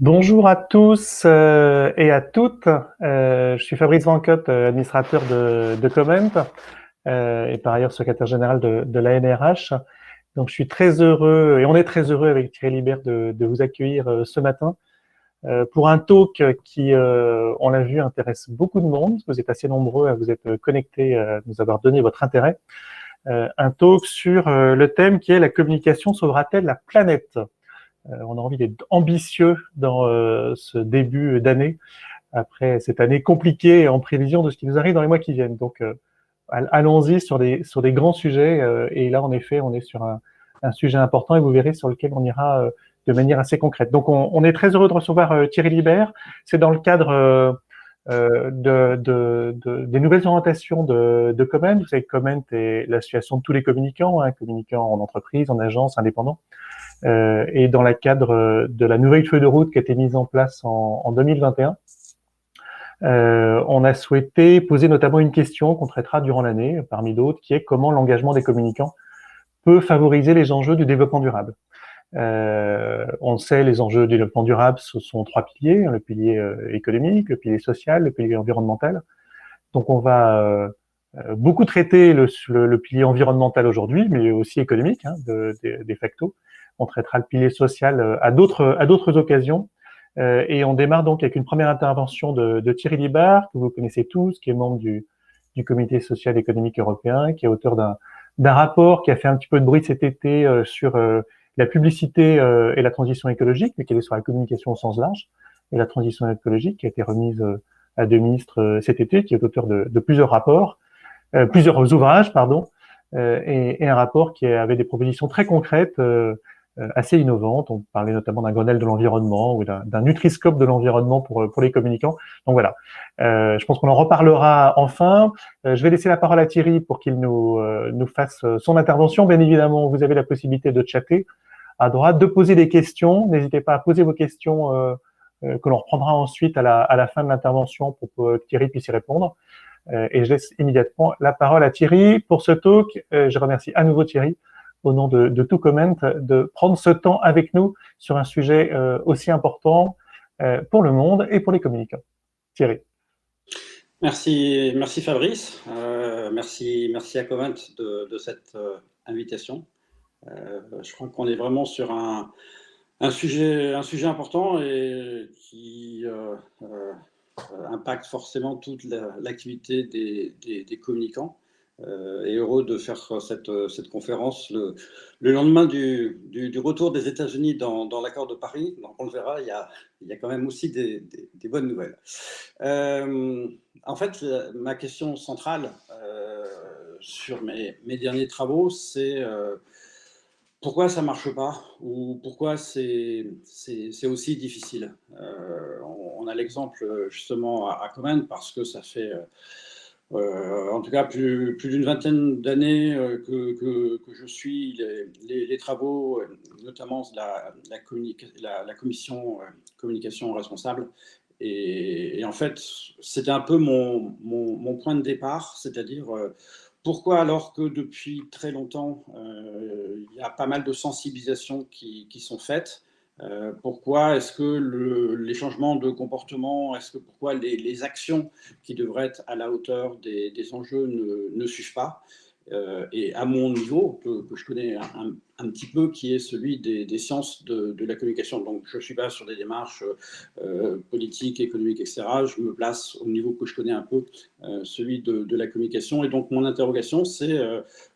Bonjour à tous et à toutes. Je suis Fabrice Vancotte, administrateur de Comment et par ailleurs secrétaire général de la NRH. Donc je suis très heureux et on est très heureux avec Thierry Libert de vous accueillir ce matin pour un talk qui, on l'a vu, intéresse beaucoup de monde, parce que vous êtes assez nombreux à vous être connectés, à nous avoir donné votre intérêt. Un talk sur le thème qui est la communication sauvera-t-elle la planète? On a envie d'être ambitieux dans ce début d'année, après cette année compliquée en prévision de ce qui nous arrive dans les mois qui viennent. Donc, allons-y sur des grands sujets. Et là, en effet, on est sur un sujet important et vous verrez sur lequel on ira de manière assez concrète. Donc, on est très heureux de recevoir Thierry Libert. C'est dans le cadre des nouvelles orientations de Comment. Vous savez que Comment est l'association de tous les communicants, communicants en entreprise, en agence, indépendants. Et dans le cadre de la nouvelle feuille de route qui a été mise en place en 2021, on a souhaité poser notamment une question qu'on traitera durant l'année, parmi d'autres, qui est comment l'engagement des communicants peut favoriser les enjeux du développement durable. On le sait, les enjeux du développement durable, ce sont trois piliers, le pilier économique, le pilier social, le pilier environnemental. Donc on va beaucoup traiter le pilier environnemental aujourd'hui, mais aussi économique, de facto. On traitera le pilier social à d'autres occasions. Et on démarre donc avec une première intervention de Thierry Libard, que vous connaissez tous, qui est membre du Comité social et économique européen, qui est auteur d'un rapport qui a fait un petit peu de bruit cet été sur la publicité et la transition écologique, mais qui est sur la communication au sens large, et la transition écologique, qui a été remise à deux ministres cet été, qui est auteur de plusieurs rapports, plusieurs ouvrages, pardon, et un rapport qui avait des propositions très concrètes, assez innovantes. On parlait notamment d'un Grenelle de l'environnement ou d'un Nutriscope de l'environnement pour les communicants. Donc voilà, je pense qu'on en reparlera enfin. Je vais laisser la parole à Thierry pour qu'il nous fasse son intervention. Bien évidemment, vous avez la possibilité de chatter à droite, de poser des questions. N'hésitez pas à poser vos questions que l'on reprendra ensuite à la fin de l'intervention pour que Thierry puisse y répondre. Et je laisse immédiatement la parole à Thierry pour ce talk. Je remercie à nouveau Thierry, au nom de tout Comment, de prendre ce temps avec nous sur un sujet aussi important pour le monde et pour les communicants. Thierry. Merci Fabrice, merci à Comment de cette invitation. Je crois qu'on est vraiment sur un sujet important et qui impacte forcément toute l'activité des communicants. Et heureux de faire cette conférence le lendemain du retour des États-Unis dans l'accord de Paris. Donc on le verra, il y a quand même aussi des bonnes nouvelles. En fait, ma question centrale sur mes derniers travaux, c'est pourquoi ça ne marche pas ou pourquoi c'est aussi difficile. On a l'exemple justement à Comment parce que ça fait en tout cas plus d'une vingtaine d'années que je suis les travaux, notamment la commission communication responsable. Et en fait, c'était un peu mon point de départ, c'est-à-dire pourquoi alors que depuis très longtemps, il y a pas mal de sensibilisations qui sont faites, pourquoi est-ce que les changements de comportement, pourquoi les actions qui devraient être à la hauteur des enjeux ne suivent pas? Et à mon niveau, que je connais un petit peu, qui est celui des sciences de la communication. Donc, je ne suis pas sur des démarches politiques, économiques, etc. Je me place au niveau que je connais un peu, celui de la communication. Et donc, mon interrogation, c'est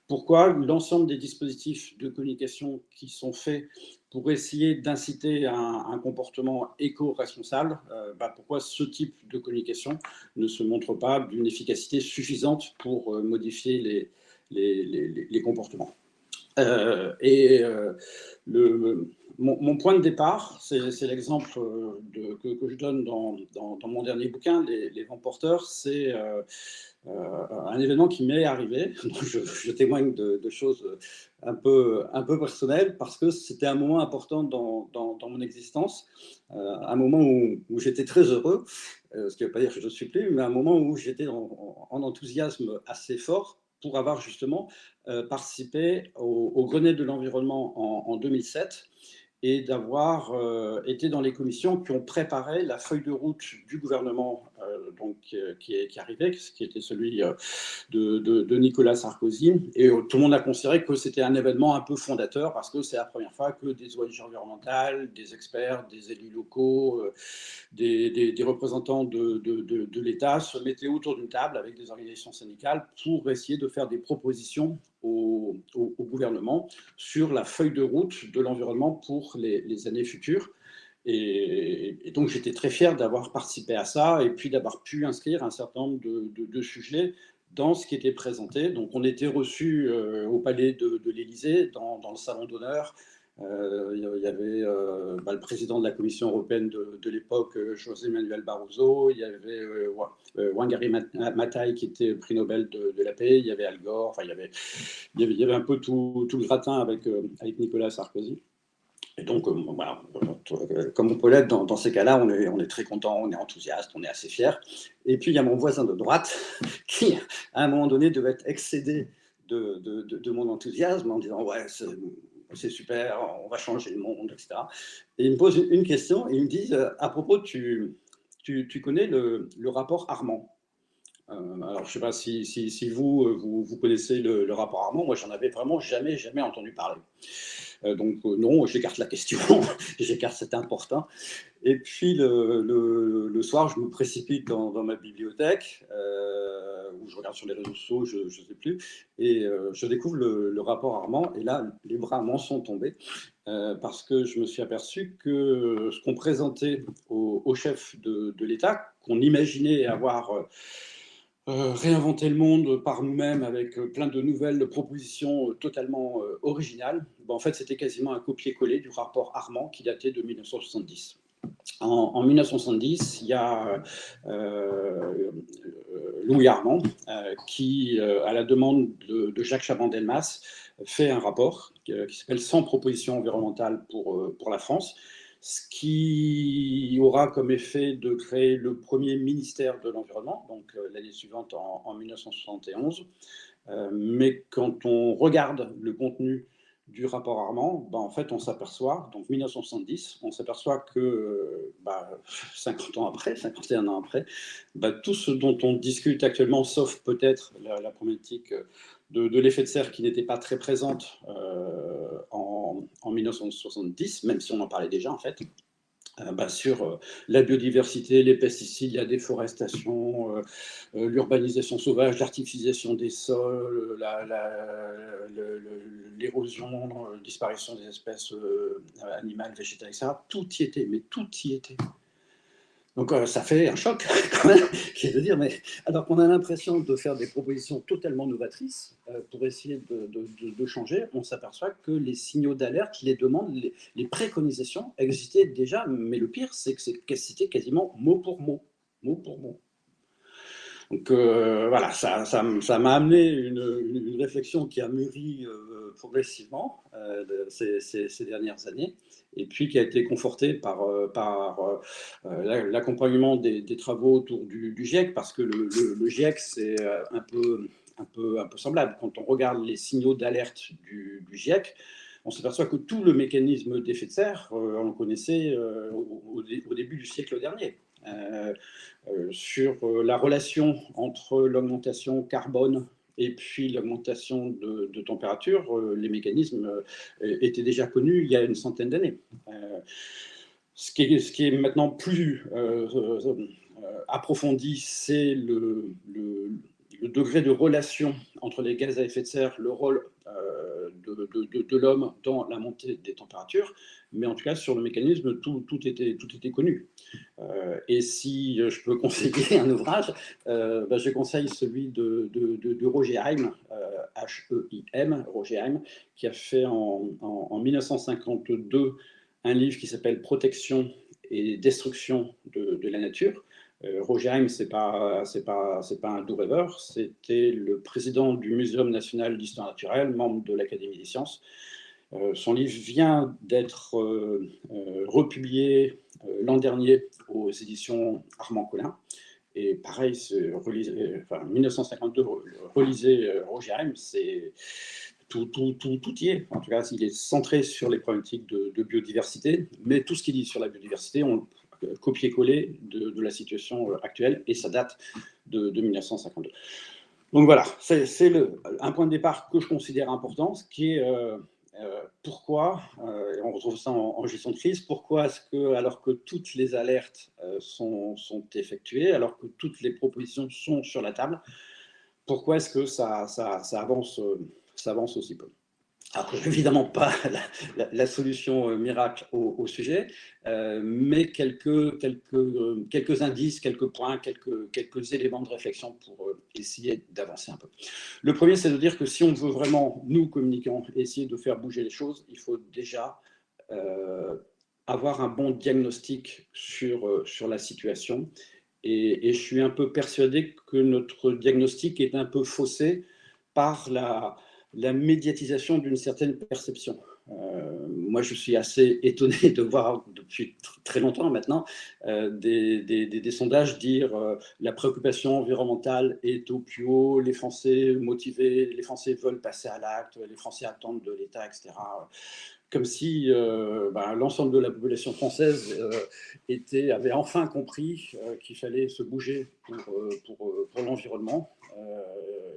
pourquoi l'ensemble des dispositifs de communication qui sont faits pour essayer d'inciter un comportement éco-responsable, pourquoi ce type de communication ne se montre pas d'une efficacité suffisante pour modifier les comportements. Mon point de départ, c'est l'exemple que je donne dans mon dernier bouquin, Les vents porteurs, c'est un événement qui m'est arrivé. Je témoigne de choses un peu personnelles parce que c'était un moment important dans mon existence, un moment où j'étais très heureux, ce qui ne veut pas dire que je ne suis plus, mais un moment où j'étais en enthousiasme assez fort pour avoir justement participé au Grenelle de l'environnement en 2007. et d'avoir été dans les commissions qui ont préparé la feuille de route du gouvernement qui arrivait, qui était celui de Nicolas Sarkozy. Et tout le monde a considéré que c'était un événement un peu fondateur parce que c'est la première fois que des ONG environnementales, des experts, des élus locaux, des représentants de l'État se mettaient autour d'une table avec des organisations syndicales pour essayer de faire des propositions au gouvernement sur la feuille de route de l'environnement pour les années futures. Et donc j'étais très fier d'avoir participé à ça et puis d'avoir pu inscrire un certain nombre de sujets dans ce qui était présenté. Donc on était reçus au palais de l'Élysée, dans le salon d'honneur. Il y avait le président de la Commission européenne de l'époque, José Manuel Barroso, il y avait Wangari Maathai qui était prix Nobel de la paix, il y avait Al Gore, enfin, il y avait un peu tout le gratin avec Nicolas Sarkozy. Et donc, voilà, comme on peut l'être dans ces cas-là, on est très content, on est enthousiaste, on est assez fier. Et puis, il y a mon voisin de droite qui, à un moment donné, devait être excédé de mon enthousiasme en disant « Ouais, c'est super, on va changer le monde, etc. » Et il me pose une question, et il me dit « À propos, tu connais le rapport Armand ?» Alors, je ne sais pas si vous connaissez le rapport Armand. Moi, j'en avais vraiment jamais entendu parler. Donc non, j'écarte la question, j'écarte cet important. Et puis le soir, je me précipite dans ma bibliothèque, où je regarde sur les réseaux sociaux, je ne sais plus, et je découvre le rapport Armand, et là, les bras m'en sont tombés, parce que je me suis aperçu que ce qu'on présentait au chef de l'État, qu'on imaginait avoir réinventer le monde par nous-mêmes avec plein de nouvelles propositions totalement originales, en fait, c'était quasiment un copier-coller du rapport Armand qui datait de 1970. En 1970, il y a Louis Armand qui, à la demande de Jacques Chaban-Delmas, fait un rapport qui s'appelle « 100 propositions environnementales pour la France », ce qui aura comme effet de créer le premier ministère de l'Environnement, donc l'année suivante en 1971. Mais quand on regarde le contenu du rapport Armand, en fait, on s'aperçoit, donc 1970, on s'aperçoit que 50 ans après, 51 ans après, tout ce dont on discute actuellement, sauf peut-être la problématique de l'effet de serre qui n'était pas très présente en 1970, même si on en parlait déjà en fait, sur la biodiversité, les pesticides, la déforestation, l'urbanisation sauvage, l'artificialisation des sols, l'érosion, la disparition des espèces animales, végétales, etc. Tout y était, mais tout y était. Donc ça fait un choc quand même, qui est de dire, mais alors qu'on a l'impression de faire des propositions totalement novatrices pour essayer de changer, on s'aperçoit que les signaux d'alerte, les demandes, les préconisations existaient déjà, mais le pire, c'est que c'était quasiment mot pour mot. Mot pour mot. Donc voilà, ça m'a amené une réflexion qui a mûri progressivement ces dernières années, et puis qui a été confortée par l'accompagnement des travaux autour du GIEC, parce que le GIEC, c'est un peu semblable. Quand on regarde les signaux d'alerte du GIEC, on s'aperçoit que tout le mécanisme d'effet de serre, on le connaissait au début du siècle dernier. Sur la relation entre l'augmentation carbone et puis l'augmentation de température, les mécanismes étaient déjà connus il y a une centaine d'années. Ce qui est maintenant plus approfondi, c'est le degré de relation entre les gaz à effet de serre, le rôle de l'homme dans la montée des températures, mais en tout cas sur le mécanisme, tout était connu. Et si je peux conseiller un ouvrage, je conseille celui de Roger Heim, H-E-I-M, Roger Heim, qui a fait en 1952 un livre qui s'appelle Protection et destruction de la nature. Roger Heim, c'est pas un doux rêveur, c'était le président du Muséum national d'histoire naturelle, membre de l'Académie des sciences. Son livre vient d'être republié l'an dernier aux éditions Armand Collin. Et pareil, 1952, relisez Roger Heim, tout y est. En tout cas, il est centré sur les problématiques de biodiversité, mais tout ce qu'il dit sur la biodiversité, on copier-coller de la situation actuelle, et ça date de 1952. Donc voilà, c'est un point de départ que je considère important, ce qui est pourquoi, et on retrouve ça en gestion de crise, pourquoi est-ce que, alors que toutes les alertes sont effectuées, alors que toutes les propositions sont sur la table, pourquoi est-ce que ça avance aussi peu? Alors, évidemment pas la solution miracle au sujet, mais quelques indices, quelques points, quelques éléments de réflexion pour essayer d'avancer un peu. Le premier, c'est de dire que si on veut vraiment, nous, communicants, essayer de faire bouger les choses, il faut déjà avoir un bon diagnostic sur la situation. Et je suis un peu persuadé que notre diagnostic est un peu faussé par la médiatisation d'une certaine perception. Moi, je suis assez étonné de voir depuis très longtemps maintenant des sondages dire la préoccupation environnementale est au plus haut, les Français motivés, les Français veulent passer à l'acte, les Français attendent de l'État, etc. Comme si l'ensemble de la population française avait enfin compris qu'il fallait se bouger pour l'environnement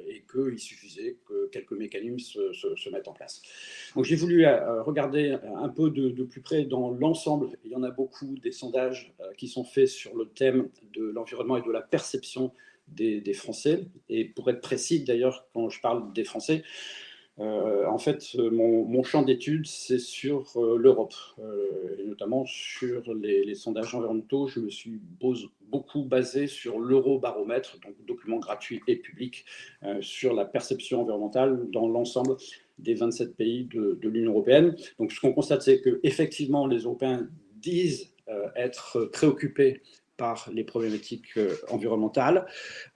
et qu'il suffisait que quelques mécanismes se mettent en place. Donc j'ai voulu regarder un peu de plus près dans l'ensemble. Il y en a beaucoup des sondages qui sont faits sur le thème de l'environnement et de la perception des Français. Et pour être précis, d'ailleurs, quand je parle des Français, en fait, mon champ d'étude, c'est sur l'Europe, et notamment sur les sondages environnementaux. Je me suis beaucoup basé sur l'Eurobaromètre, donc document gratuit et public, sur la perception environnementale dans l'ensemble des 27 pays de l'Union européenne. Donc, ce qu'on constate, c'est qu'effectivement, les Européens disent être préoccupés par les problématiques environnementales.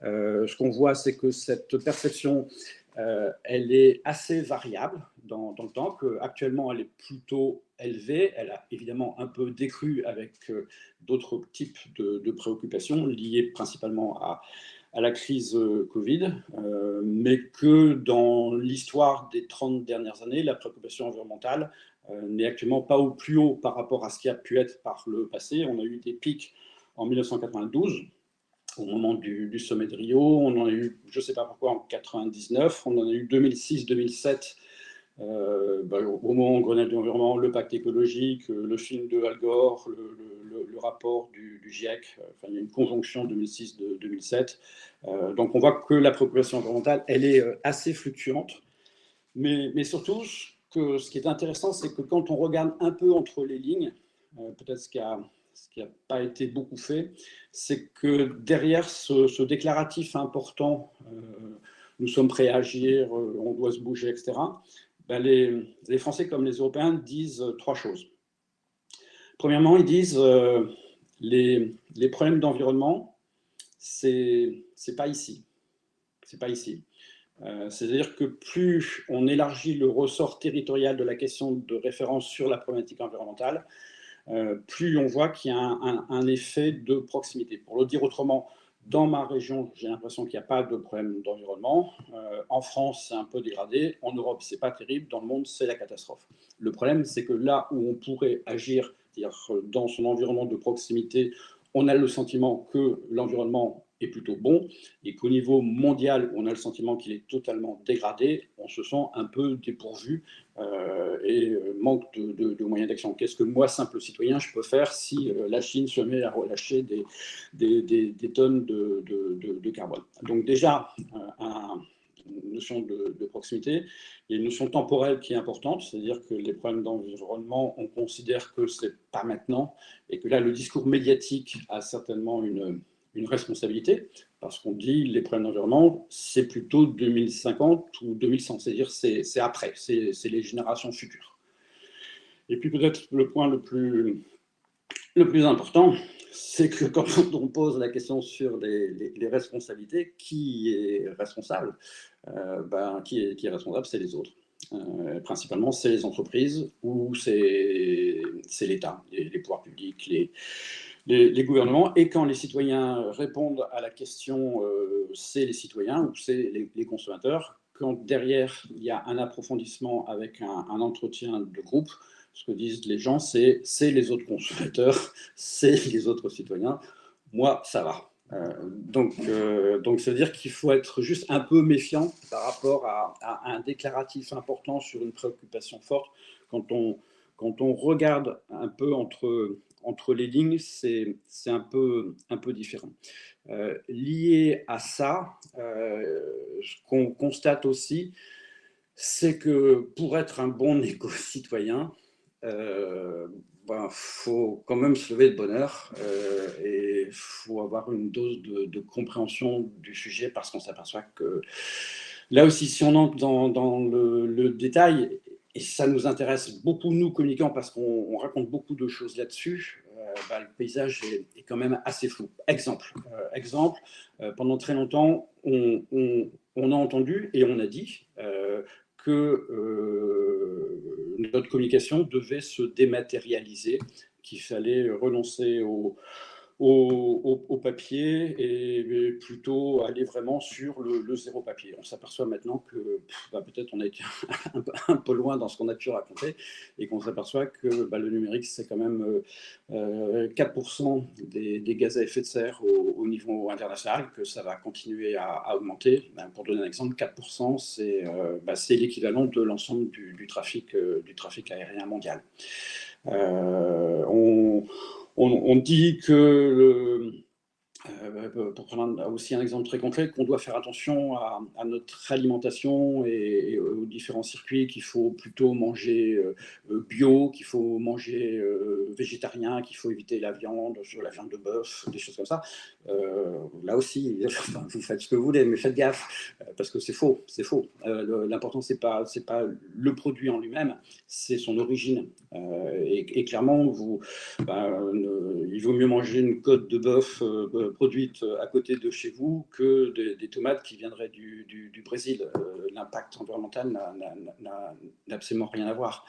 Ce qu'on voit, c'est que cette perception elle est assez variable dans le temps, qu'actuellement elle est plutôt élevée. Elle a évidemment un peu décru avec d'autres types de préoccupations liées principalement à la crise Covid, mais que dans l'histoire des 30 dernières années, la préoccupation environnementale n'est actuellement pas au plus haut par rapport à ce qui a pu être par le passé. On a eu des pics en 1992, au moment du sommet de Rio, on en a eu, je ne sais pas pourquoi, en 99, on en a eu 2006, 2007, au moment où Grenelle de l'environnement, le pacte écologique, le film de Al Gore, le rapport du GIEC, enfin, il y a une conjonction 2006-2007. Donc on voit que la préoccupation environnementale, elle est assez fluctuante, mais surtout, ce qui est intéressant, c'est que quand on regarde un peu entre les lignes, peut-être ce qui n'a pas été beaucoup fait, c'est que derrière ce déclaratif important, nous sommes prêts à agir, on doit se bouger, etc., les Français comme les Européens disent trois choses. Premièrement, ils disent les problèmes d'environnement, c'est pas ici. C'est pas ici. C'est-à-dire que plus on élargit le ressort territorial de la question de référence sur la problématique environnementale, plus on voit qu'il y a un effet de proximité. Pour le dire autrement, dans ma région, j'ai l'impression qu'il n'y a pas de problème d'environnement. En France, c'est un peu dégradé. En Europe, c'est pas terrible. Dans le monde, c'est la catastrophe. Le problème, c'est que là où on pourrait agir, c'est-à-dire dans son environnement de proximité, on a le sentiment que l'environnement est plutôt bon, et qu'au niveau mondial, on a le sentiment qu'il est totalement dégradé, on se sent un peu dépourvu et manque de moyens d'action. Qu'est-ce que moi, simple citoyen, je peux faire si la Chine se met à relâcher des tonnes de carbone? Donc déjà, une notion de proximité. Il y a une notion temporelle qui est importante, c'est-à-dire que les problèmes d'environnement, on considère que ce n'est pas maintenant, et que là, le discours médiatique a certainement une responsabilité, parce qu'on dit les problèmes d'environnement, c'est plutôt 2050 ou 2100, c'est-à-dire c'est après, c'est les générations futures. Et puis peut-être le point le plus important, c'est que quand on pose la question sur les responsabilités, qui est responsable? Qui est responsable? C'est les autres. Principalement, c'est les entreprises ou c'est l'État, les pouvoirs publics, les gouvernements. Et quand les citoyens répondent à la question, c'est les citoyens ou c'est les consommateurs, quand derrière, il y a un approfondissement avec un entretien de groupe, ce que disent les gens, c'est les autres consommateurs, c'est les autres citoyens. Moi, ça va. Donc, ça veut dire qu'il faut être juste un peu méfiant par rapport à un déclaratif important sur une préoccupation forte. Quand on regarde un peu entre les lignes, c'est un peu différent. Lié à ça, ce qu'on constate aussi, c'est que pour être un bon éco-citoyen, faut quand même se lever de bonne heure et il faut avoir une dose de compréhension du sujet parce qu'on s'aperçoit que là aussi, si on entre dans le détail, et ça nous intéresse beaucoup, nous, communicants, parce qu'on raconte beaucoup de choses là-dessus, le paysage est quand même assez flou. Exemple, pendant très longtemps, on a entendu et on a dit que notre communication devait se dématérialiser, qu'il fallait renoncer au papier et plutôt aller vraiment sur le zéro papier. On s'aperçoit maintenant que peut-être on a été un peu loin dans ce qu'on a pu raconter et qu'on s'aperçoit que le numérique, c'est quand même 4% des gaz à effet de serre au niveau international, que ça va continuer à augmenter. Pour donner un exemple, 4%, c'est l'équivalent de l'ensemble du trafic aérien mondial. On dit que pour prendre aussi un exemple très concret, qu'on doit faire attention à notre alimentation et aux différents circuits, qu'il faut plutôt manger bio, qu'il faut manger végétarien, qu'il faut éviter la viande de bœuf, des choses comme ça. Là aussi, vous faites ce que vous voulez, mais faites gaffe, parce que c'est faux. L'important, c'est pas le produit en lui-même, c'est son origine. Et clairement, il vaut mieux manger une côte de bœuf produite à côté de chez vous que des tomates qui viendraient du Brésil. L'impact environnemental n'a absolument rien à voir.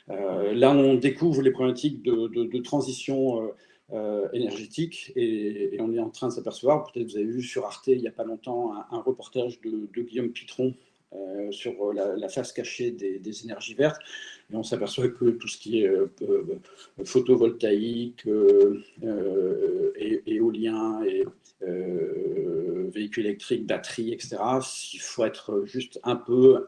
Là, on découvre les problématiques de transition énergétique et on est en train de s'apercevoir, peut-être vous avez vu sur Arte il n'y a pas longtemps un reportage de Guillaume Pitron sur la face cachée des énergies vertes. Et on s'aperçoit que tout ce qui est photovoltaïque, éolien, et véhicules électriques, batteries, etc., il faut être juste un peu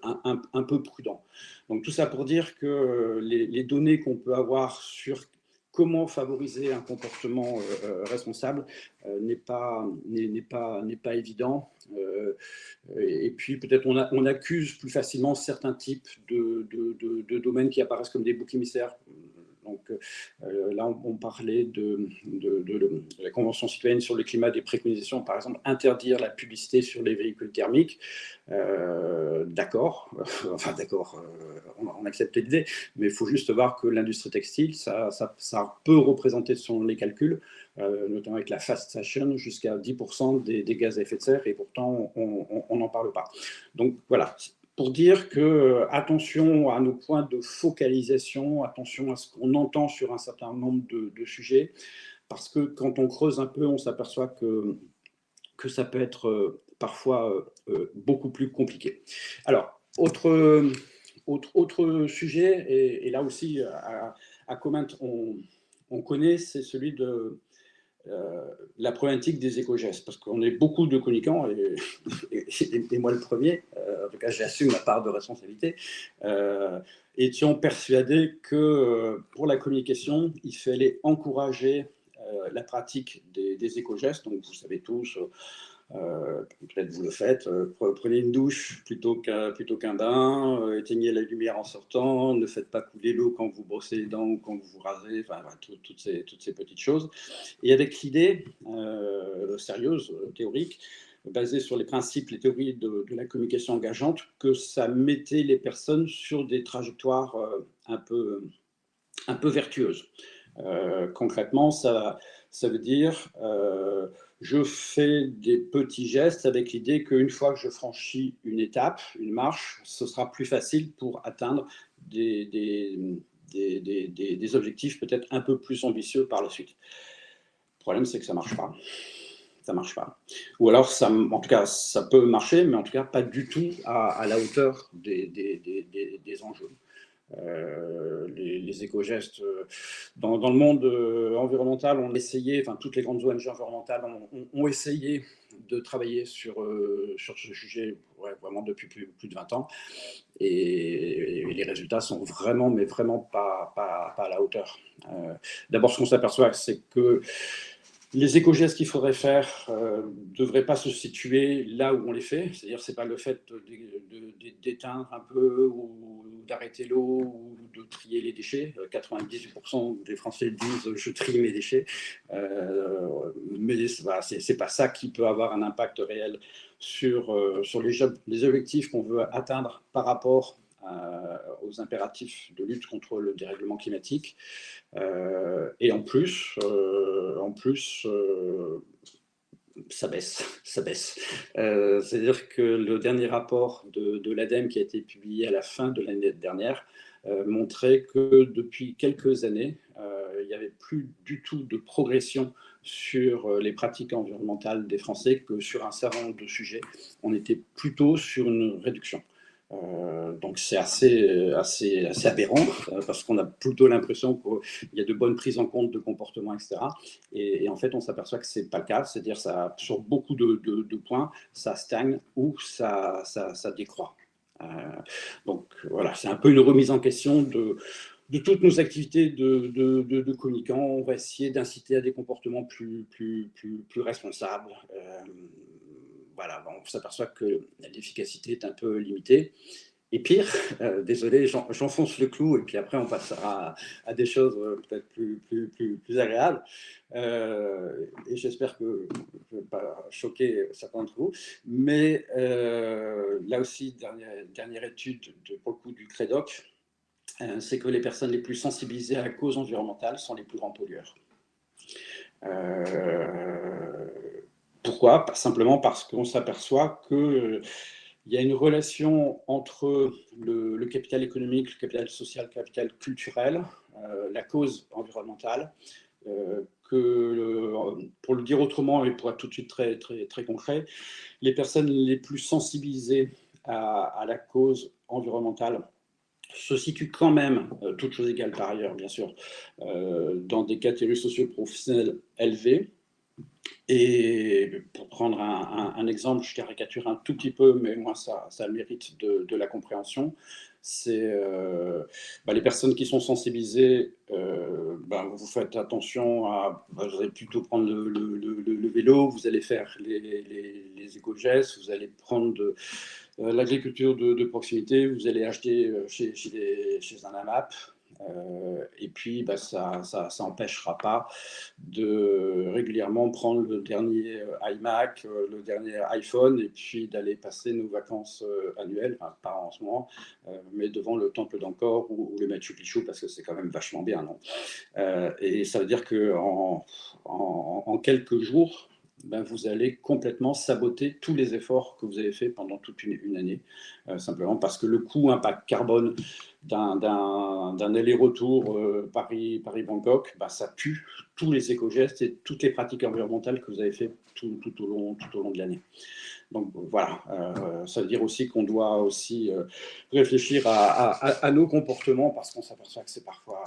prudent. Donc tout ça pour dire que les données qu'on peut avoir sur comment favoriser un comportement responsable n'est pas évident. Et puis peut-être on accuse plus facilement certains types de domaines qui apparaissent comme des boucs émissaires. Donc là, on parlait de la Convention citoyenne sur le climat, des préconisations, par exemple, interdire la publicité sur les véhicules thermiques. D'accord, on accepte l'idée, mais il faut juste voir que l'industrie textile, ça peut représenter, selon les calculs, notamment avec la fast fashion, jusqu'à 10% des gaz à effet de serre, et pourtant, on n'en parle pas. Donc voilà, pour dire que attention à nos points de focalisation, attention à ce qu'on entend sur un certain nombre de sujets, parce que quand on creuse un peu, on s'aperçoit que ça peut être parfois beaucoup plus compliqué. Alors, autre sujet, et là aussi, à Comment, on connaît, c'est celui de la problématique des éco-gestes, parce qu'on est beaucoup de communicants, et moi le premier, en tout cas j'assume ma part de responsabilité, étions persuadés que pour la communication, il fallait encourager la pratique des éco-gestes. Donc vous savez tous, peut-être vous le faites, prenez une douche plutôt qu'un bain, éteignez la lumière en sortant, ne faites pas couler l'eau quand vous brossez les dents ou quand vous vous rasez, enfin, toutes ces petites choses. Et avec l'idée sérieuse, théorique, basée sur les principes, les théories de la communication engageante, que ça mettait les personnes sur des trajectoires un peu vertueuses. Concrètement, ça veut dire je fais des petits gestes avec l'idée qu'une fois que je franchis une étape, une marche, ce sera plus facile pour atteindre des objectifs peut-être un peu plus ambitieux par la suite. Le problème, c'est que ça ne marche pas. ça marche pas. Ou alors, en tout cas, ça peut marcher, mais en tout cas, pas du tout à la hauteur des enjeux. Les éco-gestes dans le monde environnemental ont essayé, enfin toutes les grandes ONG environnementales ont essayé de travailler sur ce sujet vraiment depuis plus de 20 ans et les résultats sont vraiment, mais vraiment pas à la hauteur. D'abord, ce qu'on s'aperçoit, c'est que les éco-gestes qu'il faudrait faire ne devraient pas se situer là où on les fait. C'est-à-dire, ce n'est pas le fait d'éteindre un peu ou d'arrêter l'eau ou de trier les déchets. 98% des Français disent « je trie mes déchets mais ce n'est pas ça qui peut avoir un impact réel sur les objectifs qu'on veut atteindre par rapport aux impératifs de lutte contre le dérèglement climatique. Et en plus, ça baisse. C'est-à-dire que le dernier rapport de l'ADEME qui a été publié à la fin de l'année dernière montrait que depuis quelques années, il n'y avait plus du tout de progression sur les pratiques environnementales des Français, que sur un certain nombre de sujets, on était plutôt sur une réduction. Donc c'est assez aberrant parce qu'on a plutôt l'impression qu'il y a de bonnes prises en compte de comportements, etc. Et en fait, on s'aperçoit que ce n'est pas le cas. C'est-à-dire ça sur beaucoup de points, ça stagne ou ça décroît. Donc voilà, c'est un peu une remise en question de toutes nos activités de communicants. On va essayer d'inciter à des comportements plus responsables. Voilà, on s'aperçoit que l'efficacité est un peu limitée. Et pire, désolé, j'enfonce le clou, et puis après on passera à des choses peut-être plus agréables. Et j'espère que je ne vais pas choquer certains d'entre vous. Mais là aussi, dernière étude pour le coup du CREDOC, c'est que les personnes les plus sensibilisées à la cause environnementale sont les plus grands pollueurs. Pourquoi ? Simplement parce qu'on s'aperçoit qu'il y a une relation entre le capital économique, le capital social, le capital culturel, la cause environnementale, pour le dire autrement et pour être tout de suite très concret, les personnes les plus sensibilisées à la cause environnementale se situent quand même, toutes choses égales par ailleurs bien sûr, dans des catégories socio-professionnelles élevées. Et pour prendre un exemple, je caricature un tout petit peu, mais moi ça a le mérite de la compréhension, c'est les personnes qui sont sensibilisées, vous faites attention à, vous allez plutôt prendre le vélo, vous allez faire les éco-gestes, vous allez prendre l'agriculture de proximité, vous allez acheter chez un AMAP. Et puis, ça n'empêchera pas de régulièrement prendre le dernier iMac, le dernier iPhone, et puis d'aller passer nos vacances annuelles, enfin, pas en ce moment, mais devant le temple d'Angkor ou le Machu Picchu, parce que c'est quand même vachement bien, non ? Et ça veut dire qu'en quelques jours, vous allez complètement saboter tous les efforts que vous avez faits pendant toute une année, simplement parce que le coût impact carbone d'un aller-retour Paris-Bangkok, ça tue tous les éco-gestes et toutes les pratiques environnementales que vous avez fait tout au long de l'année. Donc voilà, ça veut dire aussi qu'on doit aussi réfléchir à nos comportements, parce qu'on s'aperçoit que c'est parfois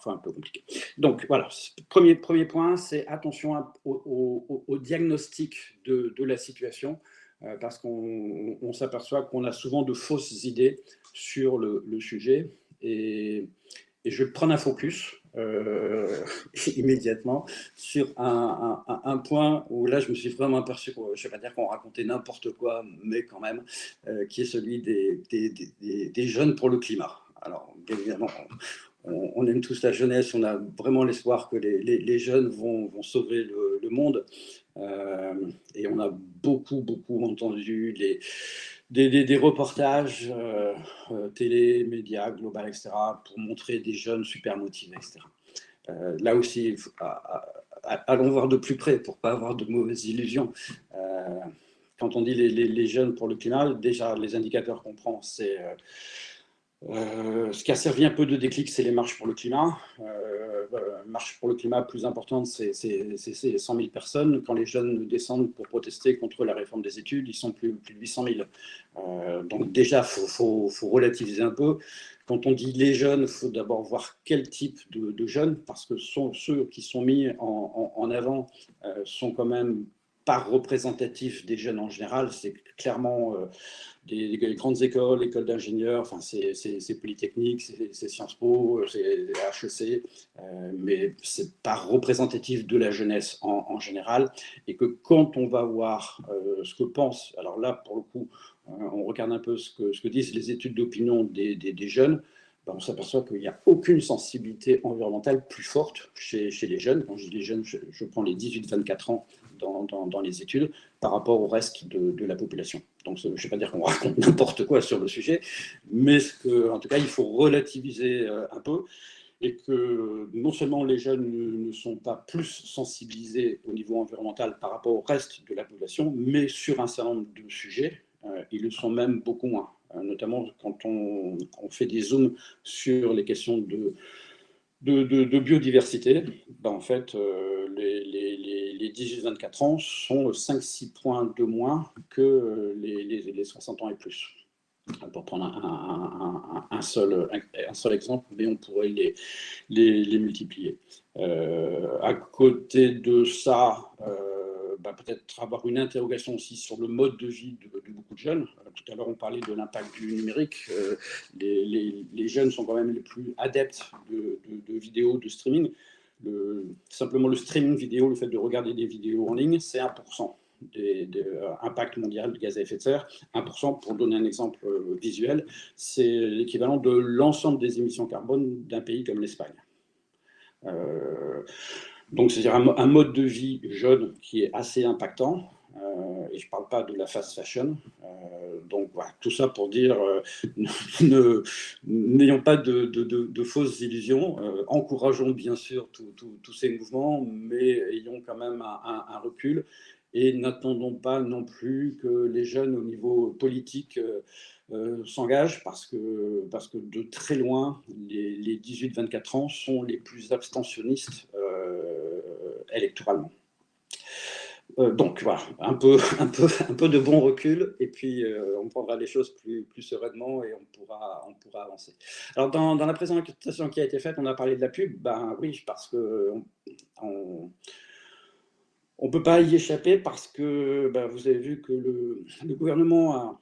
un peu compliqué. Donc voilà, premier point, c'est attention au diagnostic de la situation, parce qu'on s'aperçoit qu'on a souvent de fausses idées sur le sujet. Et je vais prendre un focus immédiatement sur un point où là je me suis vraiment aperçu, je ne vais pas dire qu'on racontait n'importe quoi, mais quand même, qui est celui des jeunes pour le climat. Alors bien évidemment, on aime tous la jeunesse, on a vraiment l'espoir que les jeunes vont sauver le monde. Et on a beaucoup entendu des reportages télé, médias, global, etc., pour montrer des jeunes super motivés, etc. Là aussi, allons voir de plus près pour ne pas avoir de mauvaises illusions. Quand on dit les jeunes pour le climat, déjà les indicateurs qu'on prend, c'est Ce qui a servi un peu de déclic, c'est les marches pour le climat. Marche pour le climat plus importante, c'est 100 000 personnes. Quand les jeunes descendent pour protester contre la réforme des études, ils sont plus de 800 000. Donc déjà, faut relativiser un peu. Quand on dit les jeunes, il faut d'abord voir quel type de jeunes, parce que ceux qui sont mis en avant sont quand même pas représentatifs des jeunes en général. C'est clairement des grandes écoles, écoles d'ingénieurs, enfin, c'est Polytechnique, c'est Sciences Po, c'est HEC, mais ce n'est pas représentatif de la jeunesse en général. Et que quand on va voir ce que pensent, alors là, pour le coup, on regarde un peu ce que disent les études d'opinion des jeunes, ben on s'aperçoit qu'il n'y a aucune sensibilité environnementale plus forte chez les jeunes. Quand je dis les jeunes, je prends les 18-24 ans dans les études par rapport au reste de la population. Donc, je ne vais pas dire qu'on raconte n'importe quoi sur le sujet, mais en tout cas, il faut relativiser un peu et que non seulement les jeunes ne sont pas plus sensibilisés au niveau environnemental par rapport au reste de la population, mais sur un certain nombre de sujets, ils le sont même beaucoup moins. Notamment quand on fait des zooms sur les questions de biodiversité, ben en fait, les 18-24 ans sont 5-6 points de moins que les 60 ans et plus. Pour prendre un seul exemple, mais on pourrait les multiplier. À côté de ça, bah, peut-être avoir une interrogation aussi sur le mode de vie de beaucoup de jeunes. Tout à l'heure, on parlait de l'impact du numérique. Les jeunes sont quand même les plus adeptes de vidéos, de streaming. Simplement le streaming vidéo, le fait de regarder des vidéos en ligne, c'est 1% des impact mondial de gaz à effet de serre. 1%, pour donner un exemple visuel, c'est l'équivalent de l'ensemble des émissions carbone d'un pays comme l'Espagne. Donc, c'est-à-dire un mode de vie jeune qui est assez impactant. Et je ne parle pas de la fast fashion. Donc, voilà, tout ça pour dire, n'ayons pas de fausses illusions. Encourageons bien sûr tous ces mouvements, mais ayons quand même un recul. Et n'attendons pas non plus que les jeunes au niveau politique s'engagent parce que de très loin, les 18-24 ans sont les plus abstentionnistes électoralement. Donc voilà, un peu de bon recul et puis on prendra les choses plus sereinement et on pourra avancer. Alors dans la présentation qui a été faite, on a parlé de la pub. Ben oui, parce que on ne peut pas y échapper parce que ben, vous avez vu que le gouvernement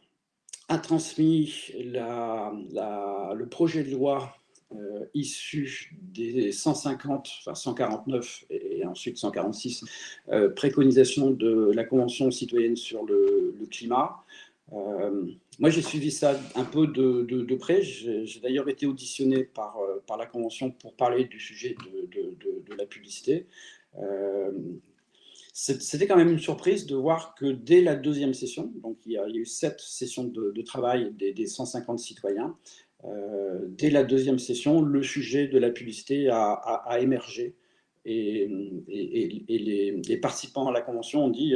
a transmis le projet de loi issu des 150, enfin 149 et ensuite 146 préconisations de la Convention citoyenne sur le climat. Moi, j'ai suivi ça un peu de près. J'ai d'ailleurs été auditionné par la Convention pour parler du sujet de la publicité. C'était quand même une surprise de voir que dès la deuxième session, donc il y a eu 7 sessions de travail des 150 citoyens, dès la deuxième session, le sujet de la publicité a émergé. Et les participants à la convention ont dit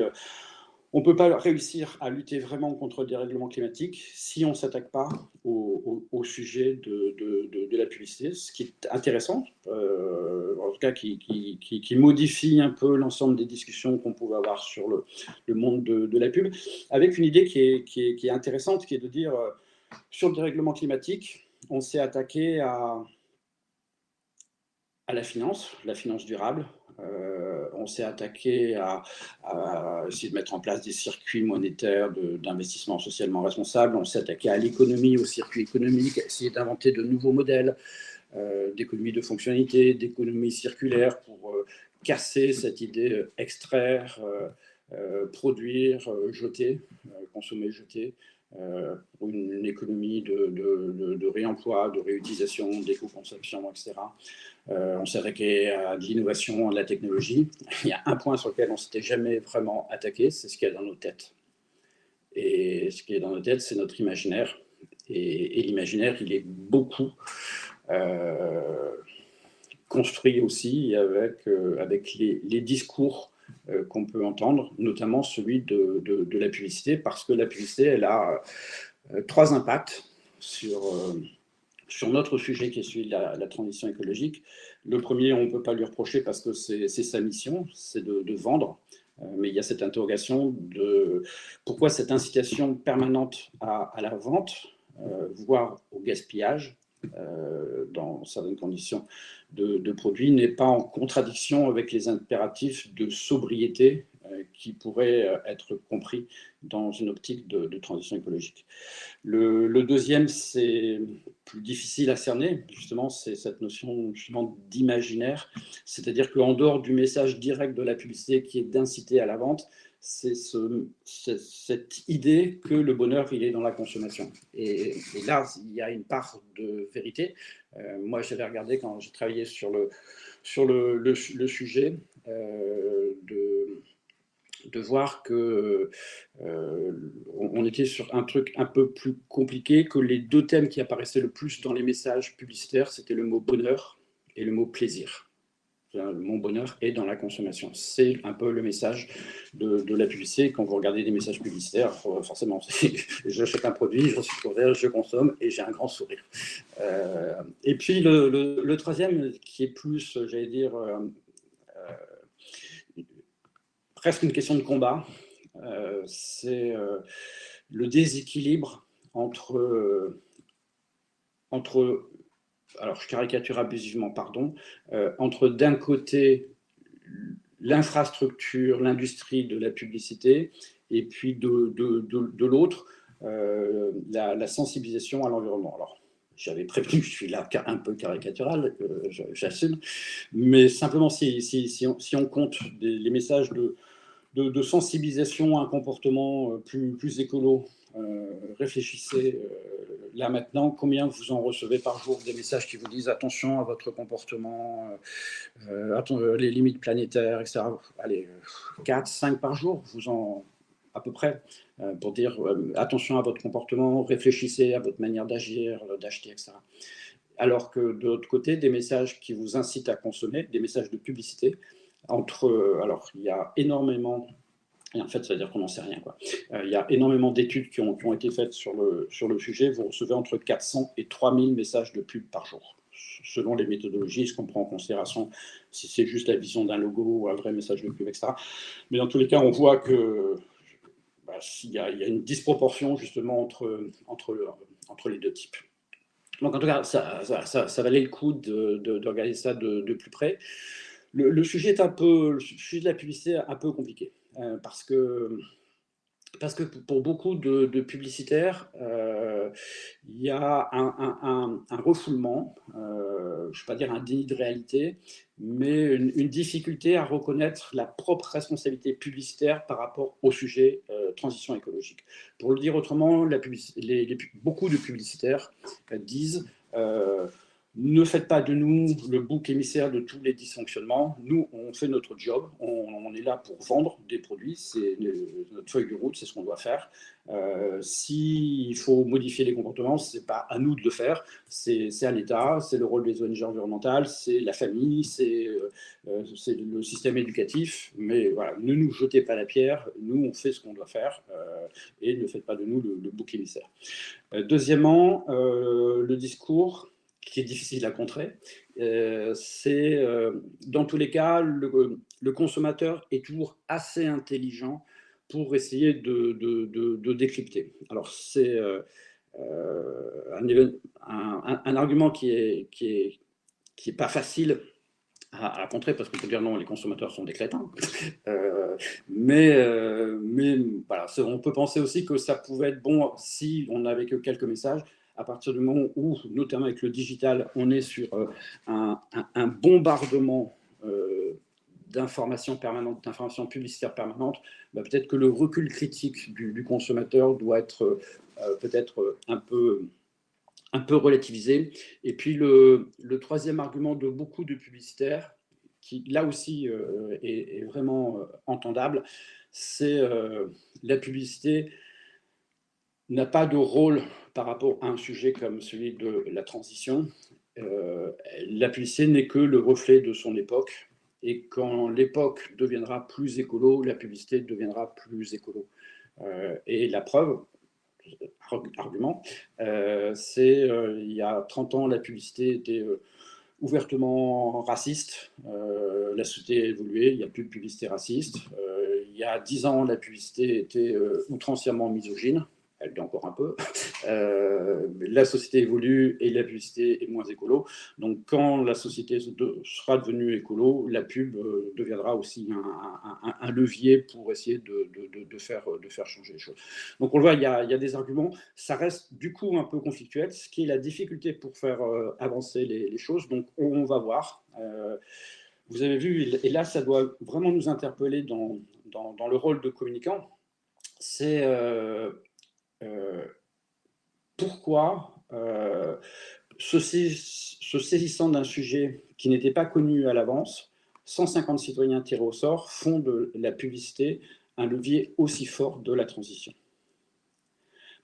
on ne peut pas réussir à lutter vraiment contre le dérèglement climatique si on ne s'attaque pas au sujet de la publicité, ce qui est intéressant, en tout cas qui modifie un peu l'ensemble des discussions qu'on pouvait avoir sur le monde de la pub, avec une idée qui est intéressante, qui est de dire, sur le dérèglement climatique, on s'est attaqué à la finance durable. On s'est attaqué à essayer de mettre en place des circuits monétaires d'investissement socialement responsable. On s'est attaqué à l'économie, au circuit économique, à essayer d'inventer de nouveaux modèles d'économie de fonctionnalité, d'économie circulaire pour casser cette idée extraire, produire, jeter, consommer, jeter, pour une économie de réemploi, de réutilisation, d'éco-conception, etc. On s'est attaqué à de l'innovation, à de la technologie. Il y a un point sur lequel on ne s'était jamais vraiment attaqué, c'est ce qu'il y a dans nos têtes. Et ce qui est dans nos têtes, c'est notre imaginaire. Et l'imaginaire, il est beaucoup construit aussi avec les discours qu'on peut entendre, notamment celui de la publicité, parce que la publicité, elle a 3 impacts sur sur notre sujet qui est celui de la transition écologique. Le premier, on ne peut pas lui reprocher parce que c'est sa mission, c'est de vendre. Mais il y a cette interrogation de pourquoi cette incitation permanente à la vente, voire au gaspillage, dans certaines conditions de produits, n'est pas en contradiction avec les impératifs de sobriété qui pourraient être compris dans une optique de transition écologique. Le deuxième, c'est plus difficile à cerner, justement, c'est cette notion justement d'imaginaire, c'est-à-dire qu'en dehors du message direct de la publicité qui est d'inciter à la vente, c'est cette idée que le bonheur, il est dans la consommation. Et là, il y a une part de vérité. Moi, j'avais regardé quand j'ai travaillé sur le sujet de voir que on était sur un truc un peu plus compliqué, que les deux thèmes qui apparaissaient le plus dans les messages publicitaires, c'était le mot bonheur et le mot plaisir. Mon bonheur est dans la consommation. C'est un peu le message de la publicité. Quand vous regardez des messages publicitaires, forcément, j'achète un produit, je suis couvert, je consomme et j'ai un grand sourire. Et puis le troisième, qui est plus, j'allais dire, presque une question de combat, c'est le déséquilibre entre, alors je caricature abusivement, pardon, entre d'un côté l'infrastructure, l'industrie de la publicité, et puis de l'autre, la sensibilisation à l'environnement. Alors, j'avais prévenu, je suis là un peu caricatural, j'assume, mais simplement si on compte les messages de sensibilisation à un comportement plus écolo, réfléchissez là maintenant, combien vous en recevez par jour des messages qui vous disent attention à votre comportement, les limites planétaires, etc. Allez, 4, 5 par jour, vous en à peu près, pour dire attention à votre comportement, réfléchissez à votre manière d'agir, d'acheter, etc. Alors que de l'autre côté, des messages qui vous incitent à consommer, des messages de publicité, alors il y a énormément, et en fait ça veut dire qu'on n'en sait rien, quoi. Il y a énormément d'études qui ont été faites sur le sujet, vous recevez entre 400 et 3000 messages de pub par jour, selon les méthodologies, ce qu'on prend en considération, si c'est juste la vision d'un logo ou un vrai message de pub, etc. Mais dans tous les cas, on voit que il y a une disproportion justement entre les deux types. Donc en tout cas, ça valait le coup de regarder ça de plus près. Le sujet le sujet de la publicité est un peu compliqué, parce que pour beaucoup de publicitaires, il y a un refoulement, je ne vais pas dire un déni de réalité, mais une difficulté à reconnaître la propre responsabilité publicitaire par rapport au sujet transition écologique. Pour le dire autrement, beaucoup de publicitaires disent ne faites pas de nous le bouc émissaire de tous les dysfonctionnements. Nous, on fait notre job. On est là pour vendre des produits. C'est notre feuille de route, c'est ce qu'on doit faire. S'il faut modifier les comportements, ce n'est pas à nous de le faire. C'est à l'État, c'est le rôle des ONG environnementales, c'est la famille, c'est le système éducatif. Mais voilà, ne nous jetez pas la pierre. Nous, on fait ce qu'on doit faire et ne faites pas de nous le bouc émissaire. Deuxièmement, le discours qui est difficile à contrer, c'est dans tous les cas, le consommateur est toujours assez intelligent pour essayer de décrypter. Alors c'est un argument qui est pas facile à contrer, parce qu'on peut dire non, les consommateurs sont des crétins. Mais voilà, on peut penser aussi que ça pouvait être bon si on n'avait que quelques messages. À partir du moment où, notamment avec le digital, on est sur un bombardement d'informations permanentes, d'informations publicitaires permanentes, peut-être que le recul critique du consommateur doit être peut-être un peu relativisé. Et puis le troisième argument de beaucoup de publicitaires, qui là aussi est vraiment entendable, c'est la publicité n'a pas de rôle par rapport à un sujet comme celui de la transition. La publicité n'est que le reflet de son époque, et quand l'époque deviendra plus écolo, la publicité deviendra plus écolo. Et la preuve, argument. C'est il y a 30 ans, la publicité était ouvertement raciste. La société a évolué, il n'y a plus de publicité raciste. Il y a 10 ans, la publicité était outrancièrement misogyne. Elle l'est encore un peu. La société évolue et la publicité est moins écolo. Donc, quand la société sera devenue écolo, la pub deviendra aussi un levier pour essayer de faire changer les choses. Donc, on le voit, il y a des arguments. Ça reste du coup un peu conflictuel, ce qui est la difficulté pour faire avancer les choses. Donc, on va voir. Vous avez vu, et là, ça doit vraiment nous interpeller dans le rôle de communicant. C'est pourquoi, se saisissant d'un sujet qui n'était pas connu à l'avance, 150 citoyens tirés au sort font de la publicité un levier aussi fort de la transition.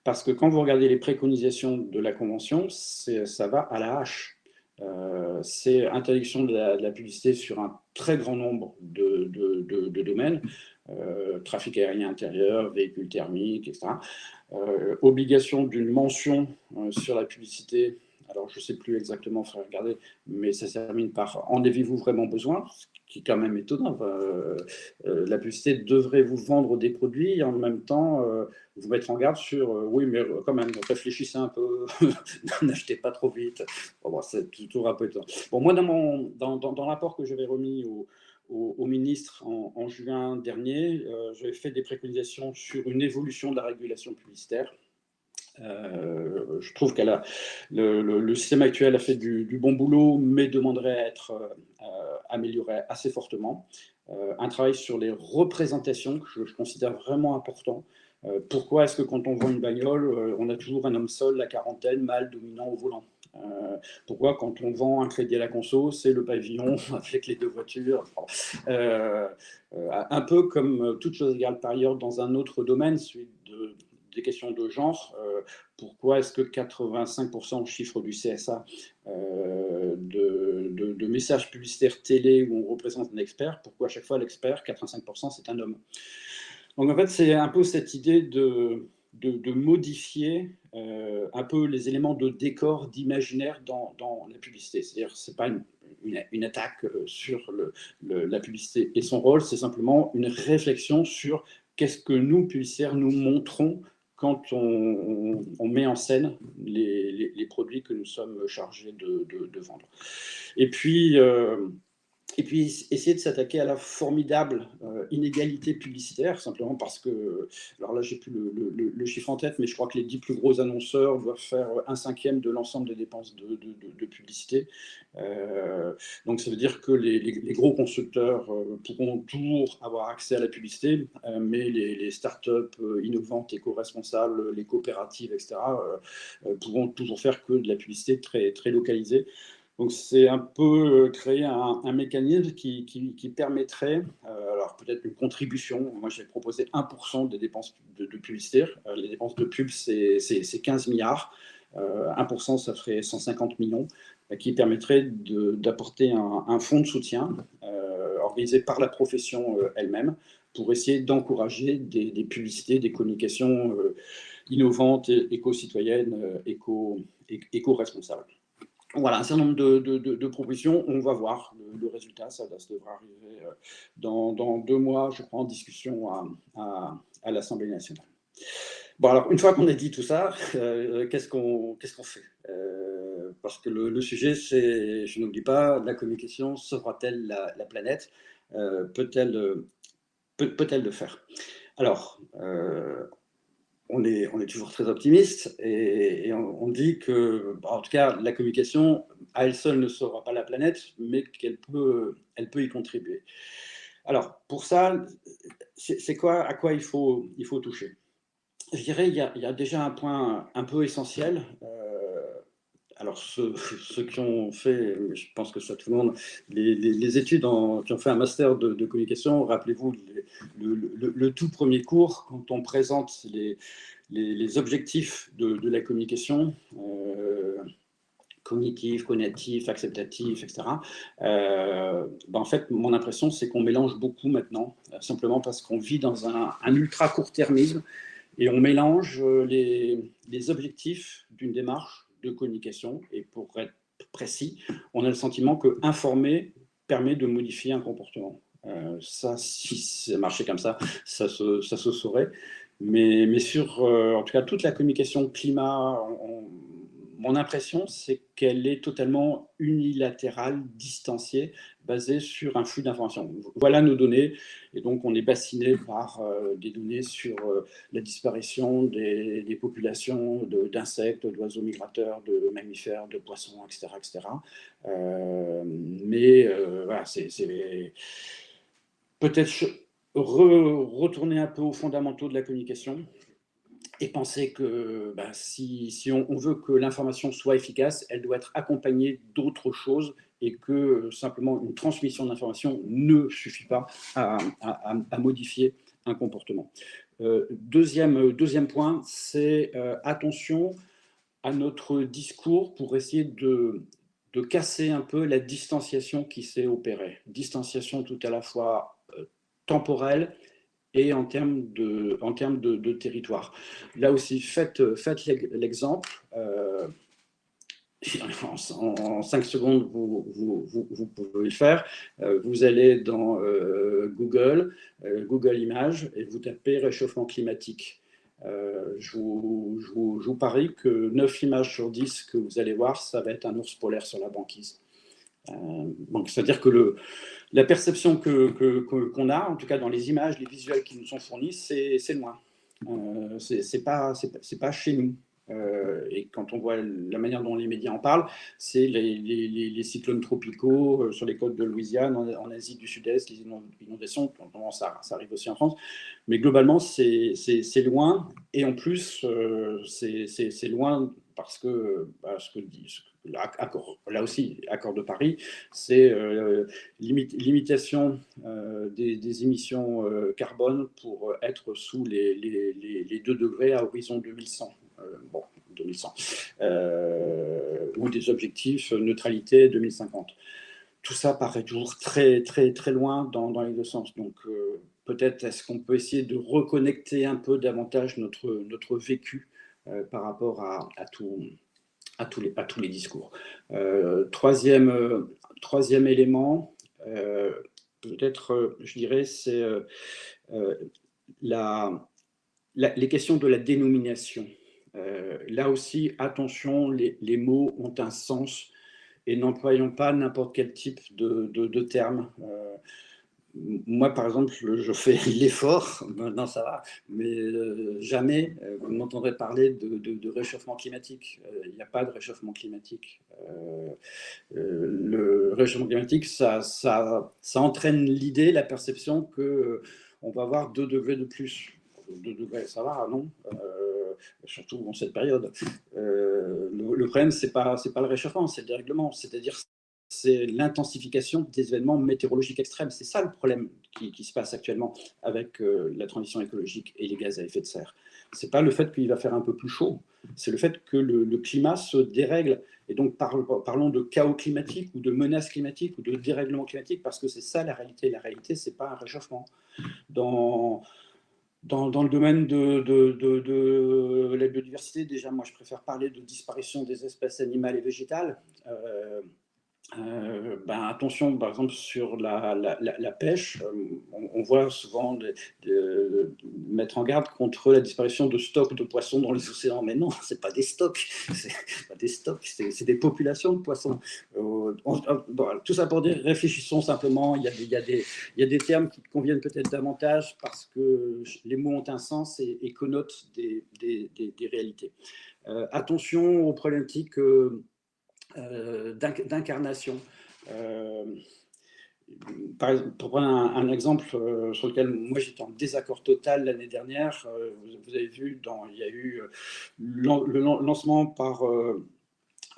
Parce que quand vous regardez les préconisations de la Convention, ça va à la hache. C'est interdiction de la publicité sur un très grand nombre de domaines, trafic aérien intérieur, véhicules thermiques, etc. Obligation d'une mention sur la publicité. Alors, je ne sais plus exactement, il faudrait regarder, mais ça se termine par « en avez-vous vraiment besoin ?» ce qui est quand même étonnant. La publicité devrait vous vendre des produits et en même temps vous mettre en garde sur oui, mais quand même, réfléchissez un peu, n'achetez pas trop vite. Bon, c'est toujours un peu étonnant. Bon, moi, dans le rapport que j'avais remis au ministre en juin dernier, j'avais fait des préconisations sur une évolution de la régulation publicitaire. Je trouve que le système actuel a fait du bon boulot, mais demanderait à être amélioré assez fortement. Un travail sur les représentations que je considère vraiment important. Pourquoi est-ce que quand on vend une bagnole, on a toujours un homme seul, la quarantaine, mâle, dominant au volant? Pourquoi quand on vend un crédit à la conso, c'est le pavillon avec les deux voitures? Un peu comme toute chose égale par ailleurs dans un autre domaine, celui des questions de genre. Pourquoi est-ce que 85% au chiffre du CSA de messages publicitaires télé où on représente un expert, pourquoi à chaque fois l'expert, 85% c'est un homme? Donc en fait, c'est un peu cette idée de modifier un peu les éléments de décor, d'imaginaire dans la publicité. C'est-à-dire que ce n'est pas une attaque sur la publicité et son rôle, c'est simplement une réflexion sur qu'est-ce que nous, publicitaires, nous montrons quand on met en scène les produits que nous sommes chargés de vendre. Et puis essayer de s'attaquer à la formidable inégalité publicitaire, simplement parce que, alors là, j'ai plus le chiffre en tête, mais je crois que les 10 plus gros annonceurs doivent faire 1/5 de l'ensemble des dépenses de publicité. Donc, ça veut dire que les gros constructeurs pourront toujours avoir accès à la publicité, mais les startups innovantes, éco-responsables, les coopératives, etc., pourront toujours faire que de la publicité très, très localisée. Donc, c'est un peu créer un mécanisme qui permettrait, alors peut-être une contribution. Moi, j'ai proposé 1% des dépenses de publicité. Les dépenses de pub, c'est 15 milliards. 1%, ça ferait 150 millions, qui permettrait d'apporter un fonds de soutien organisé par la profession elle-même pour essayer d'encourager des publicités, des communications innovantes, éco-citoyennes, éco-responsables. Voilà, un certain nombre de propositions. On va voir le résultat. Ça devrait arriver dans 2 mois, je crois, en discussion à l'Assemblée nationale. Bon, alors, une fois qu'on a dit tout ça, qu'est-ce qu'on fait? Parce que le sujet, c'est, je n'oublie pas, la communication sauvera-t-elle la planète? Peut-elle le faire? Alors, on est toujours très optimiste et on dit que, en tout cas, la communication, à elle seule, ne sauvera pas la planète, mais qu'elle peut y contribuer. Alors, pour ça, à quoi il faut toucher? Je dirais, il y a déjà un point un peu essentiel. Alors, ceux qui ont fait, je pense que ça tout le monde, les études qui ont fait un master de communication, rappelez-vous le tout premier cours, quand on présente les objectifs de la communication, cognitif, conatif, acceptatif, etc. En fait, mon impression, c'est qu'on mélange beaucoup maintenant, simplement parce qu'on vit dans un ultra court-termisme Et on mélange les objectifs d'une démarche de communication. Et pour être précis, on a le sentiment que informer permet de modifier un comportement. Ça, si ça marchait comme ça se saurait. Mais sur, en tout cas, toute la communication climat, mon impression, c'est qu'elle est totalement unilatérale, distanciée, basée sur un flux d'informations. Voilà nos données, et donc on est bassiné par des données sur la disparition des populations d'insectes, d'oiseaux migrateurs, de mammifères, de poissons, etc. etc. Voilà, c'est peut-être retourner un peu aux fondamentaux de la communication et penser que si on veut que l'information soit efficace, elle doit être accompagnée d'autres choses et que simplement une transmission d'information ne suffit pas à modifier un comportement. Deuxième point, c'est attention à notre discours pour essayer de casser un peu la distanciation qui s'est opérée. Distanciation tout à la fois temporelle et en termes de territoire. Là aussi, faites l'exemple. En 5 secondes, vous pouvez le faire. Vous allez dans Google Images, et vous tapez réchauffement climatique. Je vous parie que 9 images sur 10 que vous allez voir, ça va être un ours polaire sur la banquise. Donc, c'est-à-dire que la perception qu'on a, en tout cas dans les images, les visuels qui nous sont fournis, c'est loin. C'est pas chez nous. Et quand on voit la manière dont les médias en parlent, c'est les cyclones tropicaux sur les côtes de Louisiane, en Asie du Sud-Est, les inondations, ça arrive aussi en France. Mais globalement, c'est loin. Et en plus, c'est loin parce que là aussi, accord de Paris, c'est limitation des émissions carbone pour être sous les 2 degrés à horizon 2100. 2100. Ou des objectifs neutralité 2050. Tout ça paraît toujours très, très, très loin dans les deux sens. Donc, peut-être est-ce qu'on peut essayer de reconnecter un peu davantage notre vécu par rapport à tous les discours. Troisième élément, peut-être, je dirais, c'est les questions de la dénomination. Là aussi, attention, les mots ont un sens et n'employons pas n'importe quel type de terme. Moi, par exemple, je fais l'effort, maintenant ça va, mais jamais vous m'entendrez parler de réchauffement climatique. Il n'y a pas de réchauffement climatique. Le réchauffement climatique, ça entraîne l'idée, la perception qu'on va avoir 2 degrés de plus. 2 degrés, ça va, non surtout en cette période. Le problème, c'est pas le réchauffement, c'est le dérèglement. C'est-à-dire c'est l'intensification des événements météorologiques extrêmes. C'est ça le problème qui se passe actuellement avec la transition écologique et les gaz à effet de serre. Ce n'est pas le fait qu'il va faire un peu plus chaud, c'est le fait que le climat se dérègle. Et donc parlons de chaos climatique ou de menaces climatiques ou de dérèglement climatique, parce que c'est ça la réalité. La réalité, ce n'est pas un réchauffement. Dans le domaine de la biodiversité, déjà, moi, je préfère parler de disparition des espèces animales et végétales. Attention, par exemple, sur la pêche, on voit souvent mettre en garde contre la disparition de stocks de poissons dans les océans. Mais non, ce n'est pas des stocks, c'est des populations de poissons. Tout ça pour dire, réfléchissons simplement. Il y a des termes qui conviennent peut-être davantage parce que les mots ont un sens et connotent des réalités. Attention aux problématiques d'incarnation. Pour prendre un exemple sur lequel moi j'étais en désaccord total l'année dernière, vous avez vu, il y a eu le lancement par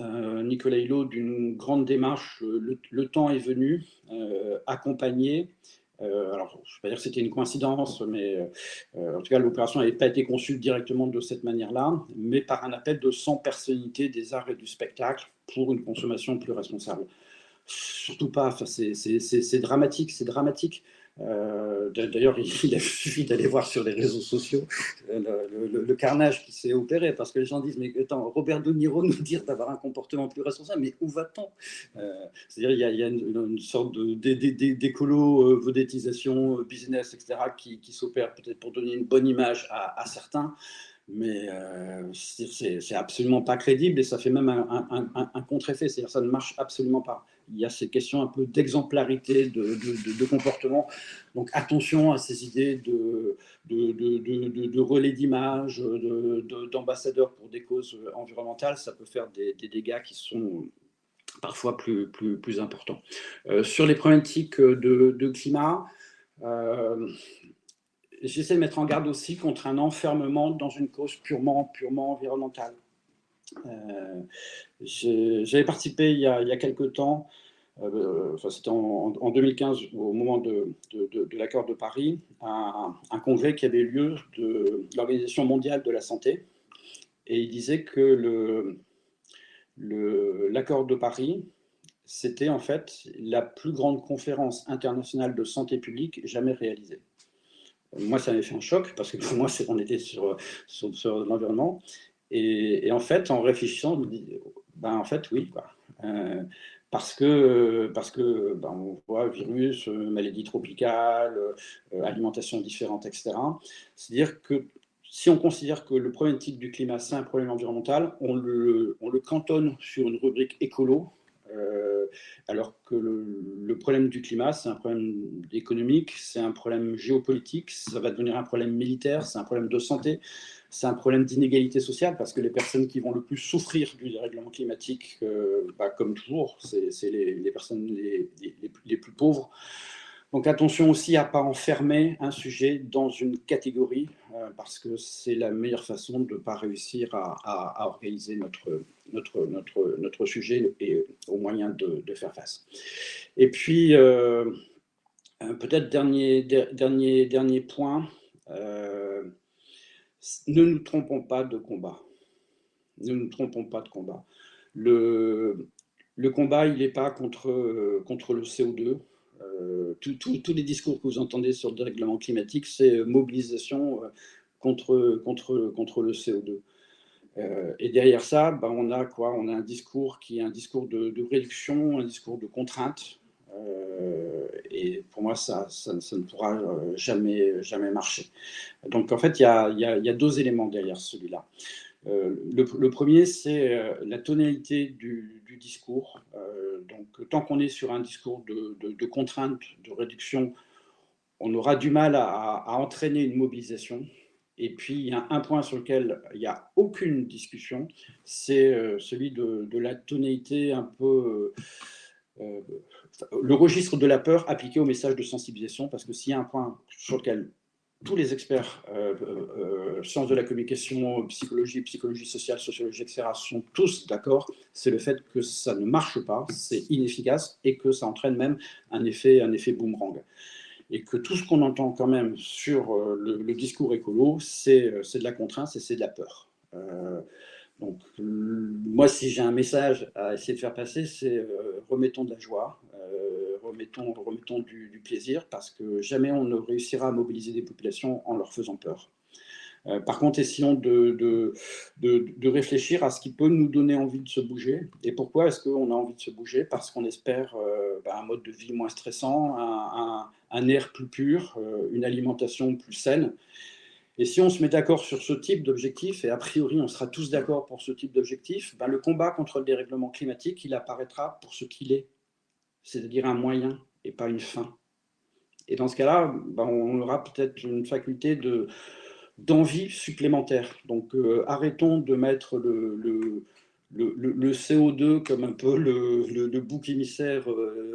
Nicolas Hulot d'une grande démarche, le temps est venu, accompagner. Alors, je ne vais pas dire que c'était une coïncidence, mais en tout cas, l'opération n'avait pas été conçue directement de cette manière-là, mais par un appel de 100 personnalités des arts et du spectacle pour une consommation plus responsable. surtout pas. Enfin, c'est dramatique, c'est dramatique. D'ailleurs, il suffit d'aller voir sur les réseaux sociaux le carnage qui s'est opéré, parce que les gens disent, mais attends, Robert De Niro nous dire d'avoir un comportement plus responsable, mais où va-t-on? C'est-à-dire, il y a une sorte d'écolo, vedettisation, business, etc., qui s'opère peut-être pour donner une bonne image à certains, mais c'est absolument pas crédible, et ça fait même un contre-effet, c'est-à-dire ça ne marche absolument pas. Il y a ces questions un peu d'exemplarité de comportement, donc attention à ces idées de relais d'image, d'ambassadeurs pour des causes environnementales, ça peut faire des dégâts qui sont parfois plus importants. Sur les problématiques de climat, j'essaie de mettre en garde aussi contre un enfermement dans une cause purement environnementale. J'avais participé il y a quelques temps, enfin, c'était en 2015, au moment de l'accord de Paris, à un congrès qui avait lieu de l'Organisation mondiale de la santé, et il disait que l'accord de Paris, c'était en fait la plus grande conférence internationale de santé publique jamais réalisée. Moi, ça m'avait fait un choc, parce que pour moi, on était sur l'environnement. Et en fait, en réfléchissant, je me dis, ben, en fait, oui, quoi. Parce que ben, on voit virus, maladies tropicales, alimentation différente, etc. C'est-à-dire que si on considère que le problématique du climat, c'est un problème environnemental, on le cantonne sur une rubrique écolo, alors que le problème du climat, c'est un problème économique, c'est un problème géopolitique, ça va devenir un problème militaire, c'est un problème de santé, c'est un problème d'inégalité sociale, parce que les personnes qui vont le plus souffrir du dérèglement climatique, bah, comme toujours, c'est les personnes les plus pauvres. Donc attention aussi à ne pas enfermer un sujet dans une catégorie, parce que c'est la meilleure façon de ne pas réussir à organiser notre sujet et aux moyens de faire face. Et puis, peut-être dernier point, ne nous trompons pas de combat. Ne nous trompons pas de combat. Le combat, il n'est pas contre le CO2. Tous les discours que vous entendez sur le dérèglement climatique, c'est mobilisation contre le CO2. Et derrière ça, ben, on a quoi? On a un discours qui est un discours de réduction, un discours de contrainte. Et pour moi, ça ne pourra jamais marcher. Donc en fait, il y a deux éléments derrière celui-là. Le premier, c'est la tonalité du discours. Donc, tant qu'on est sur un discours de contrainte, de réduction, on aura du mal à entraîner une mobilisation. Et puis, il y a un point sur lequel il n'y a aucune discussion, c'est celui de la tonalité un peu... le registre de la peur appliqué au message de sensibilisation, parce que s'il y a un point sur lequel tous les experts, sciences de la communication, psychologie sociale, sociologie, etc., sont tous d'accord, c'est le fait que ça ne marche pas, c'est inefficace, et que ça entraîne même un effet boomerang. Et que tout ce qu'on entend quand même sur le discours écolo, c'est de la contrainte et c'est de la peur. Donc, moi, si j'ai un message à essayer de faire passer, c'est remettons de la joie, remettons du plaisir, parce que jamais on ne réussira à mobiliser des populations en leur faisant peur. Par contre, essayons de réfléchir à ce qui peut nous donner envie de se bouger. Et pourquoi est-ce qu'on a envie de se bouger? Parce qu'on espère un mode de vie moins stressant, un air plus pur, une alimentation plus saine. Et si on se met d'accord sur ce type d'objectif, et a priori on sera tous d'accord pour ce type d'objectif, ben, le combat contre le dérèglement climatique, il apparaîtra pour ce qu'il est, c'est-à-dire un moyen et pas une fin. Et dans ce cas-là, ben, on aura peut-être une faculté d'envie supplémentaire. Donc arrêtons de mettre le CO2 comme un peu le bouc émissaire,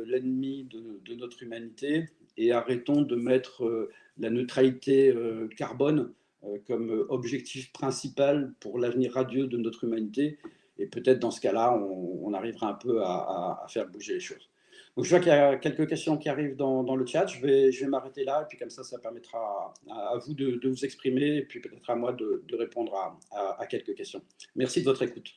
l'ennemi de notre humanité, et arrêtons de mettre la neutralité carbone comme objectif principal pour l'avenir radieux de notre humanité. Et peut-être dans ce cas-là, on arrivera un peu à faire bouger les choses. Donc je vois qu'il y a quelques questions qui arrivent dans le chat. Je vais m'arrêter là, et puis comme ça permettra à vous de vous exprimer, et puis peut-être à moi de répondre à quelques questions. Merci de votre écoute.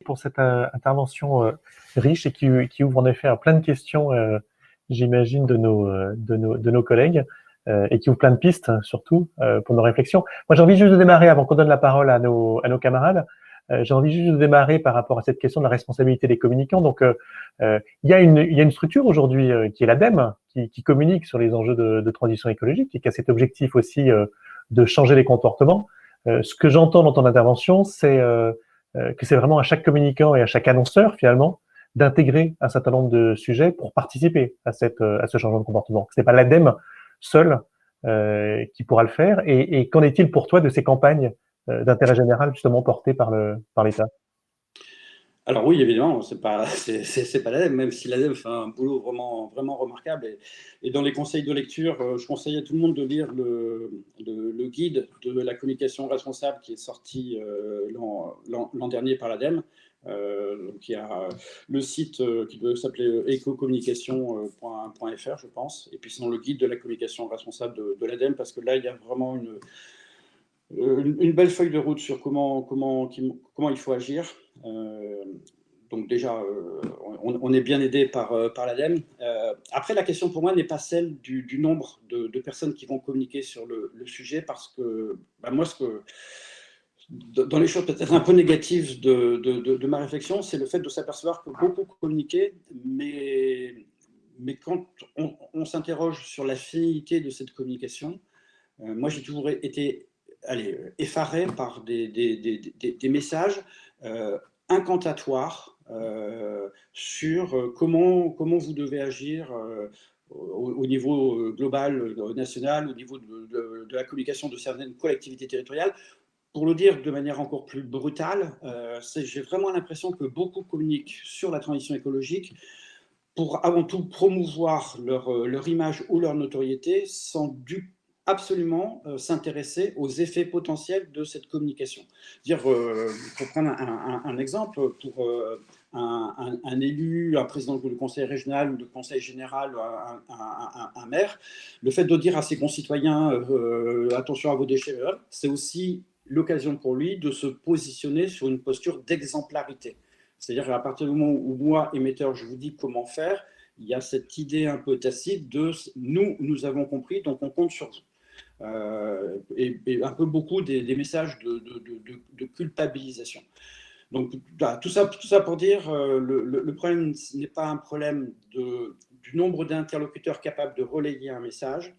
pour cette intervention riche et qui ouvre en effet à plein de questions, j'imagine, de nos collègues et qui ouvre plein de pistes, surtout, pour nos réflexions. Moi, j'ai envie juste de démarrer, avant qu'on donne la parole à nos camarades, j'ai envie juste de démarrer par rapport à cette question de la responsabilité des communicants. Donc, il y a une structure aujourd'hui qui est l'ADEME, qui communique sur les enjeux de transition écologique et qui a cet objectif aussi de changer les comportements. Ce que j'entends dans ton intervention, c'est que c'est vraiment à chaque communicant et à chaque annonceur, finalement, d'intégrer un certain nombre de sujets pour participer à ce changement de comportement. Ce n'est pas l'ADEME seul qui pourra le faire. Et qu'en est-il pour toi de ces campagnes d'intérêt général justement portées par l'État? Alors oui, évidemment, c'est pas l'ADEME, même si l'ADEME fait un boulot vraiment, vraiment remarquable. Et dans les conseils de lecture, je conseille à tout le monde de lire le guide de la communication responsable qui est sorti l'an dernier par l'ADEME. Donc il y a le site qui doit s'appeler ecocommunication.fr, je pense, et puis sinon le guide de la communication responsable de l'ADEME, parce que là, il y a vraiment une belle feuille de route sur comment il faut agir. Donc déjà, on est bien aidé par l'ADEME. Après, la question pour moi n'est pas celle du nombre de personnes qui vont communiquer sur le sujet, parce que moi, dans les choses peut-être un peu négatives de ma réflexion, c'est le fait de s'apercevoir que beaucoup communiquaient, mais quand on s'interroge sur la finalité de cette communication, moi j'ai toujours été effaré par des messages incantatoires sur comment vous devez agir au niveau global, national, au niveau de la communication de certaines collectivités territoriales. Pour le dire de manière encore plus brutale, j'ai vraiment l'impression que beaucoup communiquent sur la transition écologique pour avant tout promouvoir leur image ou leur notoriété, sans absolument s'intéresser aux effets potentiels de cette communication. Pour prendre un exemple, pour un élu, un président du conseil régional ou du conseil général, un maire, le fait de dire à ses concitoyens attention à vos déchets, c'est aussi l'occasion pour lui de se positionner sur une posture d'exemplarité. C'est-à-dire qu'à partir du moment où moi, émetteur, je vous dis comment faire, il y a cette idée un peu tacite de nous avons compris, donc on compte sur vous. Et un peu beaucoup des messages de culpabilisation. Donc tout ça pour dire, le problème n'est pas un problème du nombre d'interlocuteurs capables de relayer un message,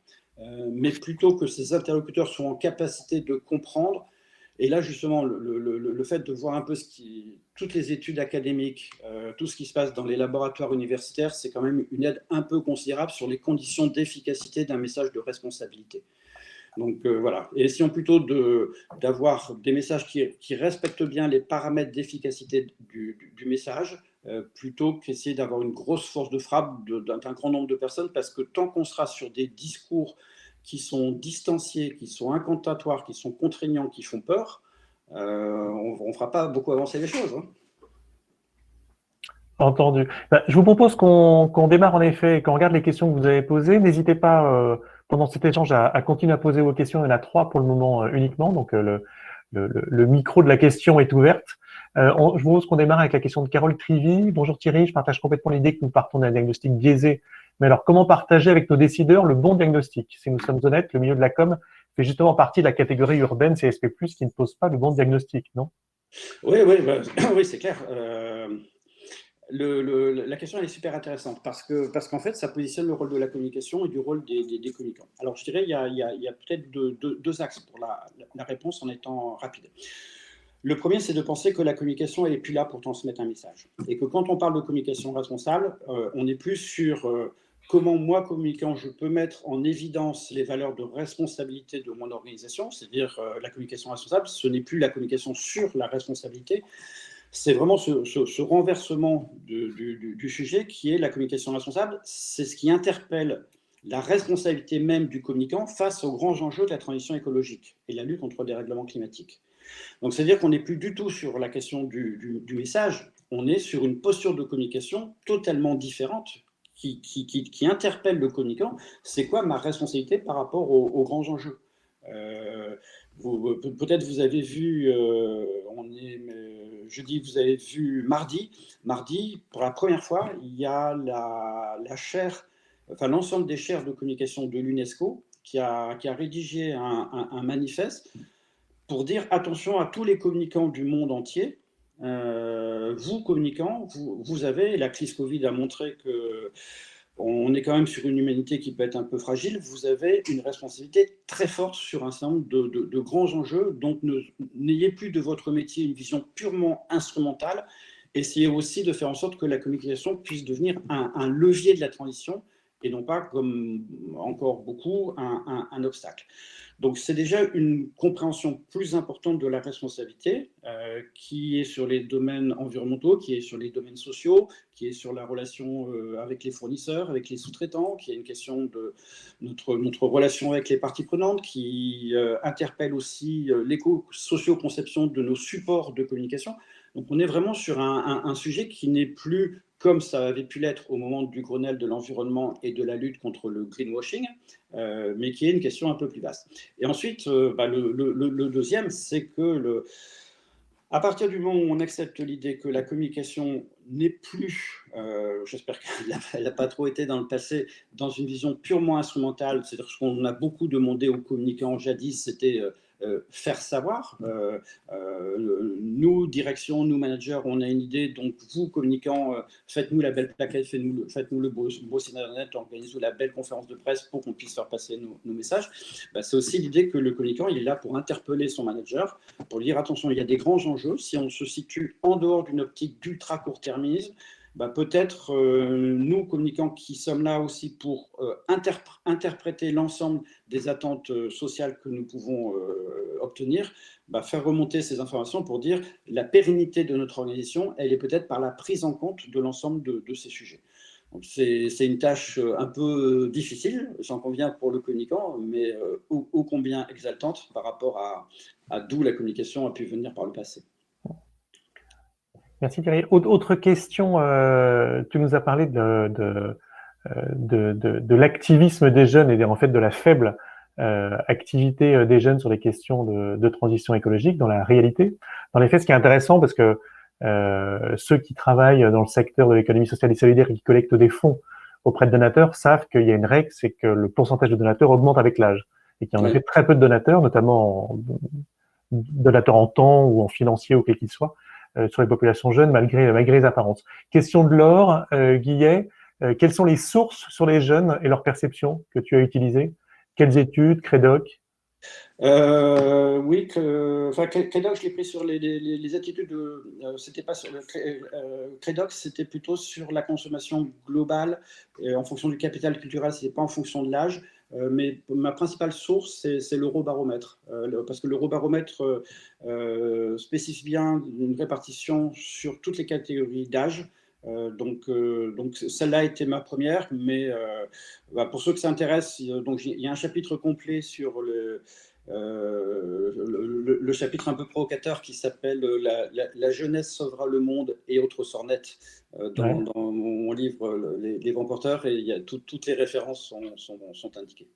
mais plutôt que ces interlocuteurs soient en capacité de comprendre. Et là, justement, le fait de voir un peu toutes les études académiques, tout ce qui se passe dans les laboratoires universitaires, c'est quand même une aide un peu considérable sur les conditions d'efficacité d'un message de responsabilité. Donc voilà, et essayons plutôt d'avoir des messages qui respectent bien les paramètres d'efficacité du message, plutôt qu'essayer d'avoir une grosse force de frappe d'un grand nombre de personnes, parce que tant qu'on sera sur des discours qui sont distanciés, qui sont incantatoires, qui sont contraignants, qui font peur, on ne fera pas beaucoup avancer les choses. Hein. Entendu. Je vous propose qu'on démarre en effet et qu'on regarde les questions que vous avez posées. N'hésitez pas pendant cet échange à continuer à poser vos questions. Il y en a 3 pour le moment uniquement, donc le micro de la question est ouverte. Je vous propose qu'on démarre avec la question de Carole Trivy. Bonjour Thierry, je partage complètement l'idée que nous partons d'un diagnostic biaisé. Mais alors, comment partager avec nos décideurs le bon diagnostic? Si nous sommes honnêtes, le milieu de la com fait justement partie de la catégorie urbaine CSP+, qui ne pose pas le bon diagnostic, non? Oui, oui, c'est clair. La question elle est super intéressante parce qu'en fait, ça positionne le rôle de la communication et du rôle des communicants. Alors, je dirais il y a peut-être deux axes pour la réponse en étant rapide. Le premier, c'est de penser que la communication, elle n'est plus là pour transmettre un message. Et que quand on parle de communication responsable, on n'est plus sur comment moi, communicant, je peux mettre en évidence les valeurs de responsabilité de mon organisation, c'est-à-dire la communication responsable, ce n'est plus la communication sur la responsabilité, c'est vraiment ce renversement du sujet qui est la communication responsable. C'est ce qui interpelle la responsabilité même du communicant face aux grands enjeux de la transition écologique et la lutte contre le dérèglement climatique. Donc, c'est-à-dire qu'on n'est plus du tout sur la question du message, on est sur une posture de communication totalement différente qui interpelle le communicant. C'est quoi ma responsabilité par rapport aux grands enjeux Peut-être vous avez vu, je dis, vous avez vu mardi, pour la première fois, il y a la chaire, enfin l'ensemble des chaires de communication de l'UNESCO qui a rédigé un manifeste pour dire attention à tous les communicants du monde entier. Vous, communicants, vous avez, la crise Covid a montré que on est quand même sur une humanité qui peut être un peu fragile, vous avez une responsabilité très forte sur un certain nombre de grands enjeux, donc n'ayez plus de votre métier une vision purement instrumentale, essayez aussi de faire en sorte que la communication puisse devenir un levier de la transition et non pas, comme encore beaucoup, un obstacle. Donc c'est déjà une compréhension plus importante de la responsabilité qui est sur les domaines environnementaux, qui est sur les domaines sociaux, qui est sur la relation avec les fournisseurs, avec les sous-traitants, qui est une question de notre relation avec les parties prenantes, qui interpelle aussi l'éco-socio-conception de nos supports de communication. Donc on est vraiment sur un sujet qui n'est plus comme ça avait pu l'être au moment du Grenelle de l'environnement et de la lutte contre le greenwashing, mais qui est une question un peu plus vaste. Et ensuite, le deuxième, c'est que à partir du moment où on accepte l'idée que la communication n'est plus, j'espère qu'elle n'a pas trop été dans le passé, dans une vision purement instrumentale, c'est-à-dire ce qu'on a beaucoup demandé aux communicants jadis, c'était faire savoir. Nous, direction, nous, managers, on a une idée, donc vous, communicants, faites-nous la belle plaquette, faites-nous le beau site internet, organisez-nous la belle conférence de presse pour qu'on puisse faire passer nos messages. C'est aussi l'idée que le communicant, il est là pour interpeller son manager, pour lui dire attention, il y a des grands enjeux. Si on se situe en dehors d'une optique d'ultra court-termisme, peut-être nous, communicants, qui sommes là aussi pour interpréter l'ensemble des attentes sociales que nous pouvons obtenir, faire remonter ces informations pour dire la pérennité de notre organisation, elle est peut-être par la prise en compte de l'ensemble de ces sujets. C'est une tâche un peu difficile, j'en conviens pour le communicant, mais ô combien exaltante par rapport à d'où la communication a pu venir par le passé. Merci Thierry. Autre question, tu nous as parlé de l'activisme des jeunes et en fait de la faible activité des jeunes sur les questions de transition écologique dans la réalité. Dans les faits, ce qui est intéressant, parce que ceux qui travaillent dans le secteur de l'économie sociale et solidaire et qui collectent des fonds auprès de donateurs savent qu'il y a une règle, c'est que le pourcentage de donateurs augmente avec l'âge et qu'il y en a fait très peu de donateurs, notamment donateurs en temps ou en financier ou quel qu'il soit, sur les populations jeunes malgré les apparences. Question de Laure, Guillet, quelles sont les sources sur les jeunes et leur perception que tu as utilisées? Quelles études, Credoc? Oui, Credoc, je l'ai pris sur les attitudes. C'était pas sur le Credoc, c'était plutôt sur la consommation globale en fonction du capital culturel. C'était pas en fonction de l'âge. Mais ma principale source, c'est l'Eurobaromètre, parce que l'Eurobaromètre spécifie bien une répartition sur toutes les catégories d'âge. Donc celle-là était ma première, mais pour ceux que ça intéresse, donc il y a un chapitre complet sur le chapitre un peu provocateur qui s'appelle la jeunesse sauvera le monde et autres sornettes dans mon livre Les vents porteurs, et toutes les références sont indiquées.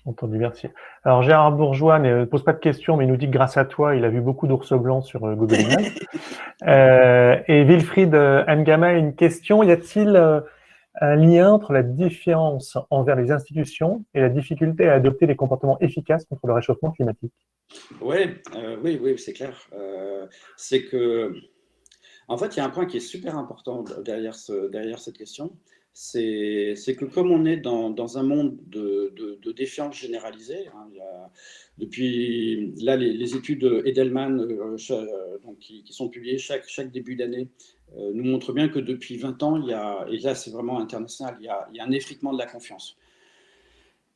Entendu, merci. Alors Gérard Bourgeois ne pose pas de questions, mais il nous dit que grâce à toi, il a vu beaucoup d'ours blancs sur Google Images. Et Wilfried Ngama a une question. Y a-t-il un lien entre la différence envers les institutions et la difficulté à adopter des comportements efficaces contre le réchauffement climatique? Oui, c'est clair. C'est que, en fait, il y a un point qui est super important derrière cette question. C'est que comme on est dans un monde de défiance généralisée, hein, depuis là les études Edelman donc, qui sont publiées chaque début d'année nous montrent bien que depuis 20 ans, et là c'est vraiment international, il y a un effritement de la confiance.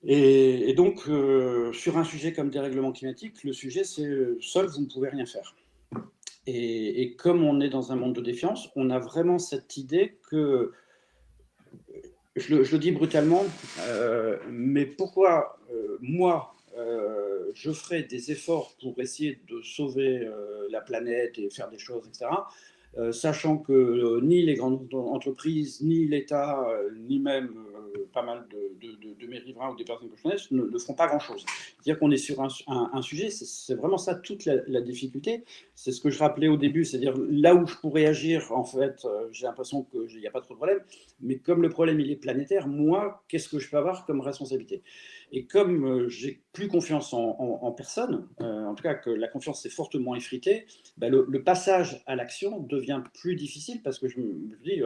Et donc, sur un sujet comme dérèglement climatique, le sujet c'est seul vous ne pouvez rien faire. Et comme on est dans un monde de défiance, on a vraiment cette idée que, je le dis brutalement, mais pourquoi moi, je ferai des efforts pour essayer de sauver la planète et faire des choses, etc., sachant que ni les grandes entreprises, ni l'État, ni même pas mal de mes riverains ou des personnes que je connais ne font pas grand-chose. C'est-à-dire qu'on est sur un sujet, c'est vraiment ça toute la difficulté. C'est ce que je rappelais au début, c'est-à-dire là où je pourrais agir, en fait, j'ai l'impression qu'il n'y a pas trop de problème, mais comme le problème il est planétaire, moi, qu'est-ce que je peux avoir comme responsabilité? Et comme j'ai plus confiance en personne, en tout cas que la confiance s'est fortement effritée, ben le passage à l'action devient plus difficile parce que je me dis,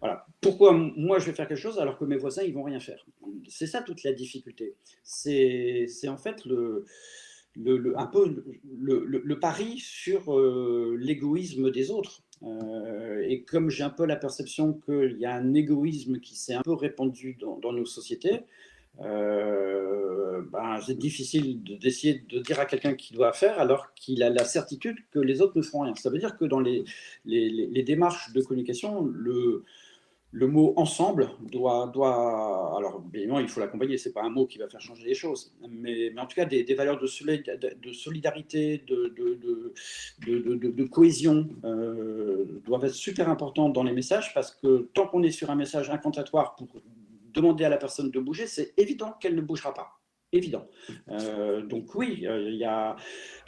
voilà, pourquoi moi je vais faire quelque chose alors que mes voisins ils vont rien faire? C'est ça toute la difficulté. C'est en fait un peu le pari sur l'égoïsme des autres. Et comme j'ai un peu la perception qu'il y a un égoïsme qui s'est un peu répandu dans nos sociétés, ben, c'est difficile d'essayer de dire à quelqu'un qu'il doit faire alors qu'il a la certitude que les autres ne feront rien. Ça veut dire que dans les démarches de communication, le mot ensemble doit alors évidemment il faut l'accompagner, c'est pas un mot qui va faire changer les choses, mais en tout cas des valeurs de solidarité, de cohésion doivent être super importantes dans les messages parce que tant qu'on est sur un message incantatoire pour demander à la personne de bouger, c'est évident qu'elle ne bougera pas. Évident. Donc oui, il y a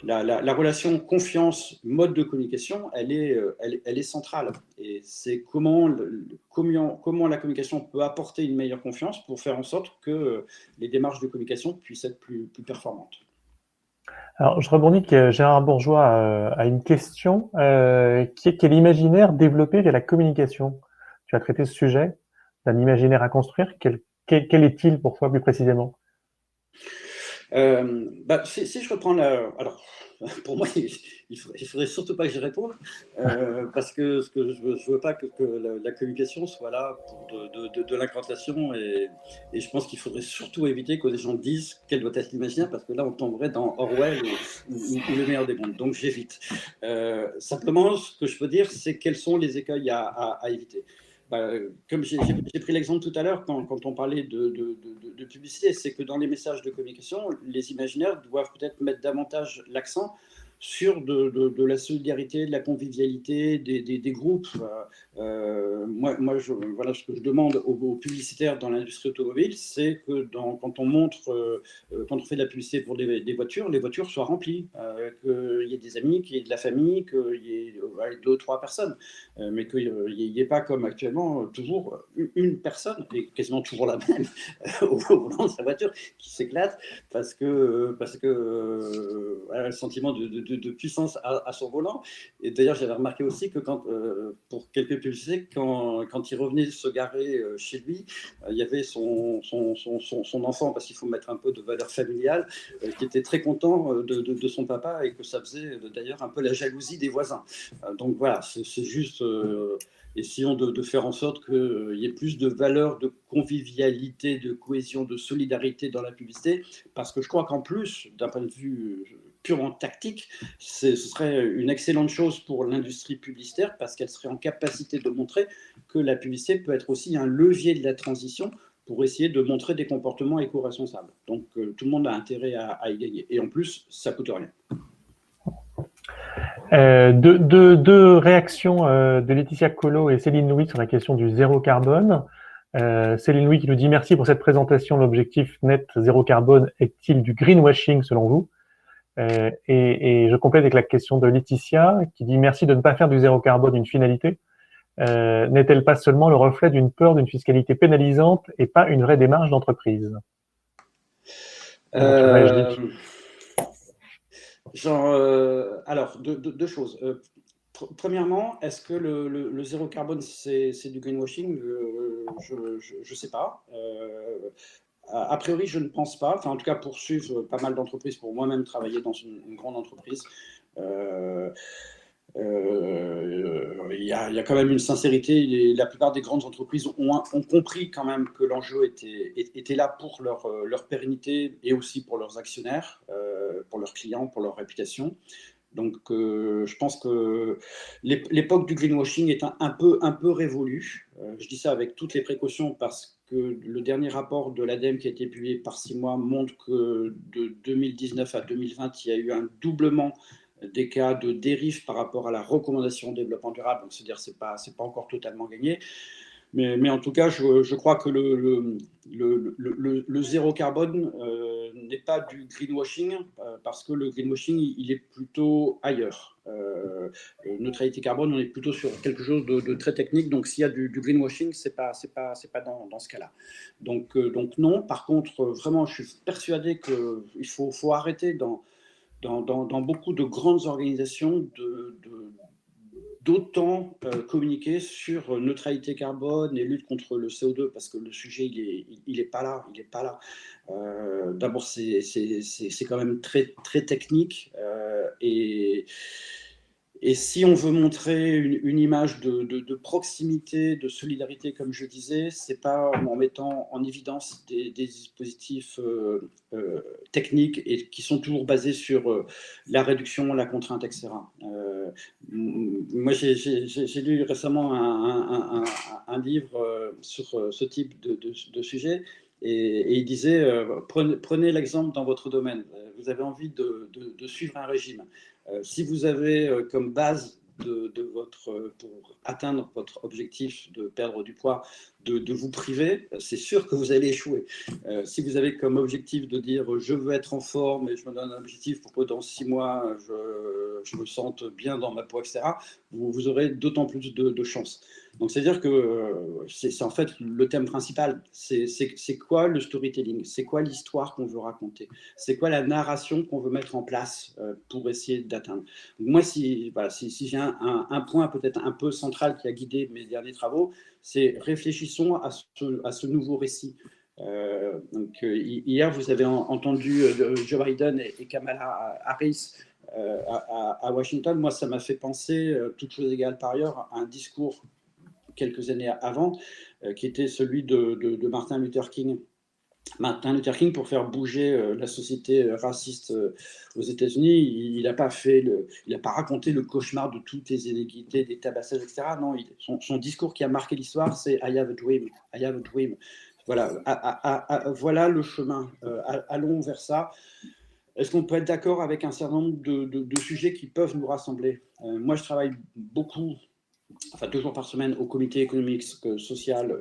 la relation confiance-mode de communication, elle est centrale. Et c'est comment la communication peut apporter une meilleure confiance pour faire en sorte que les démarches de communication puissent être plus performantes. Alors, je rebondis que Gérard Bourgeois a une question qui est quel imaginaire développé via la communication? Tu as traité ce sujet d'un imaginaire à construire. Quel est-il pour toi plus précisément? Si je reprends alors, pour moi, il faudrait surtout pas que j'y réponde, parce que je veux pas que la communication soit là pour de l'incantation et je pense qu'il faudrait surtout éviter que les gens disent quel doit être l'imaginaire, parce que là, on tomberait dans Orwell ou le meilleur des mondes. Donc, j'évite. Simplement, ce que je peux dire, c'est quels sont les écueils à éviter. Comme j'ai pris l'exemple tout à l'heure quand on parlait de publicité, c'est que dans les messages de communication, les imaginaires doivent peut-être mettre davantage l'accent sur de la solidarité, de la convivialité, des groupes. Moi voilà, ce que je demande aux publicitaires dans l'industrie automobile, c'est que quand on montre, quand on fait de la publicité pour des voitures, les voitures soient remplies, qu'il y ait des amis, qu'il y ait de la famille, qu'il y ait deux, trois personnes, mais qu'il n'y ait pas comme actuellement toujours une personne, et quasiment toujours la même, au volant de sa voiture, qui s'éclate parce que le sentiment de puissance à son volant. Et d'ailleurs, j'avais remarqué aussi que pour quelques publicités, quand il revenait se garer chez lui, il y avait son enfant, parce qu'il faut mettre un peu de valeur familiale, qui était très content de son papa et que ça faisait d'ailleurs un peu la jalousie des voisins. Donc voilà, c'est juste essayons de faire en sorte qu'il y ait plus de valeur, de convivialité, de cohésion, de solidarité dans la publicité, parce que je crois qu'en plus, d'un point de vue purement tactique, ce serait une excellente chose pour l'industrie publicitaire, parce qu'elle serait en capacité de montrer que la publicité peut être aussi un levier de la transition pour essayer de montrer des comportements éco-responsables. Donc tout le monde a intérêt à y gagner. Et en plus, ça ne coûte rien. Deux réactions de Laetitia Colo et Céline Louis sur la question du zéro carbone. Céline Louis qui nous dit merci pour cette présentation. L'objectif net zéro carbone est-il du greenwashing selon vous? Et je complète avec la question de Laetitia qui dit merci de ne pas faire du zéro carbone une finalité. N'est-elle pas seulement le reflet d'une peur d'une fiscalité pénalisante et pas une vraie démarche d'entreprise? Comment tu réagis? Alors, deux choses. Premièrement, est-ce que le zéro carbone, c'est du greenwashing? Je ne sais pas. A priori, je ne pense pas. Enfin, en tout cas, pour suivre pas mal d'entreprises, pour moi-même travailler dans une grande entreprise, il y a quand même une sincérité. La plupart des grandes entreprises ont compris quand même que l'enjeu était là pour leur pérennité et aussi pour leurs actionnaires, pour leurs clients, pour leur réputation. Donc, je pense que l'époque du greenwashing est un peu révolue. Je dis ça avec toutes les précautions parce que le dernier rapport de l'ADEME qui a été publié par 6 mois montre que de 2019 à 2020, il y a eu un doublement des cas de dérive par rapport à la recommandation de développement durable. Donc, c'est-à-dire que ce n'est pas encore totalement gagné. Mais en tout cas, je crois que le zéro carbone n'est pas du greenwashing, parce que le greenwashing, il est plutôt ailleurs. Neutralité carbone, on est plutôt sur quelque chose de très technique. Donc, s'il y a du greenwashing, c'est pas dans ce cas-là. Donc non. Par contre, vraiment, je suis persuadé qu'il faut arrêter dans beaucoup de grandes organisations d'autant communiquer sur neutralité carbone et lutte contre le CO2, parce que le sujet, il est pas là. Il est pas là. D'abord, c'est quand même très, très technique. Et si on veut montrer une image de proximité, de solidarité, comme je disais, c'est pas en mettant en évidence des dispositifs techniques et qui sont toujours basés sur la réduction, la contrainte, etc. Moi, j'ai lu récemment un livre sur ce type de sujet, et il disait prenez l'exemple dans votre domaine. Vous avez envie de suivre un régime. Si vous avez comme base pour atteindre votre objectif de perdre du poids, de vous priver, c'est sûr que vous allez échouer. Si vous avez comme objectif de dire je veux être en forme et je me donne un objectif pour que dans 6 mois je me sente bien dans ma peau, etc., vous aurez d'autant plus de chances. Donc c'est-à-dire que c'est en fait le thème principal. C'est quoi le storytelling? C'est quoi l'histoire qu'on veut raconter? C'est quoi la narration qu'on veut mettre en place pour essayer d'atteindre? Moi, si j'ai un point peut-être un peu central qui a guidé mes derniers travaux, c'est réfléchissons à ce nouveau récit. Hier, vous avez entendu Joe Biden et Kamala Harris à Washington. Moi, ça m'a fait penser, toutes choses égales par ailleurs, à un discours quelques années avant, qui était celui de Martin Luther King. Martin Luther King, pour faire bouger la société raciste aux États-Unis, il n'a pas raconté le cauchemar de toutes les inégalités, des tabassages, etc. Non, son discours qui a marqué l'histoire, c'est I have a dream, I have a dream. Voilà, voilà le chemin. Allons vers ça. Est-ce qu'on peut être d'accord avec un certain nombre de sujets qui peuvent nous rassembler? Moi, je travaille beaucoup, enfin 2 jours par semaine, au comité économique social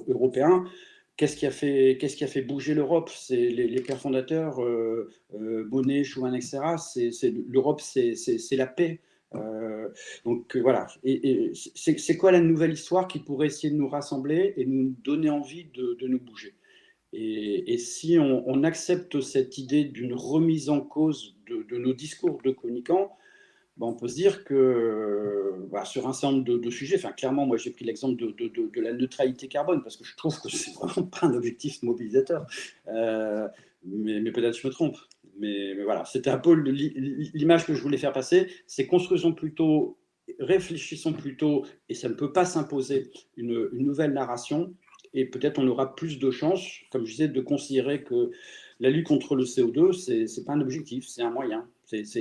européen. Qu'est-ce qui a fait bouger l'Europe? C'est les pères fondateurs, Monnet, Schuman, etc. L'Europe, c'est la paix. Donc voilà. Et c'est quoi la nouvelle histoire qui pourrait essayer de nous rassembler et nous donner envie de nous bouger? Et si on accepte cette idée d'une remise en cause de nos discours de communicants, ben on peut se dire que sur un certain nombre de sujets, enfin, clairement, moi j'ai pris l'exemple de la neutralité carbone, parce que je trouve que c'est vraiment pas un objectif mobilisateur. Mais peut-être je me trompe. Mais voilà, c'était un peu l'image que je voulais faire passer, c'est construisons plutôt, réfléchissons plutôt, et ça ne peut pas s'imposer une nouvelle narration, et peut-être on aura plus de chances, comme je disais, de considérer que la lutte contre le CO2, c'est pas un objectif, c'est un moyen. C'est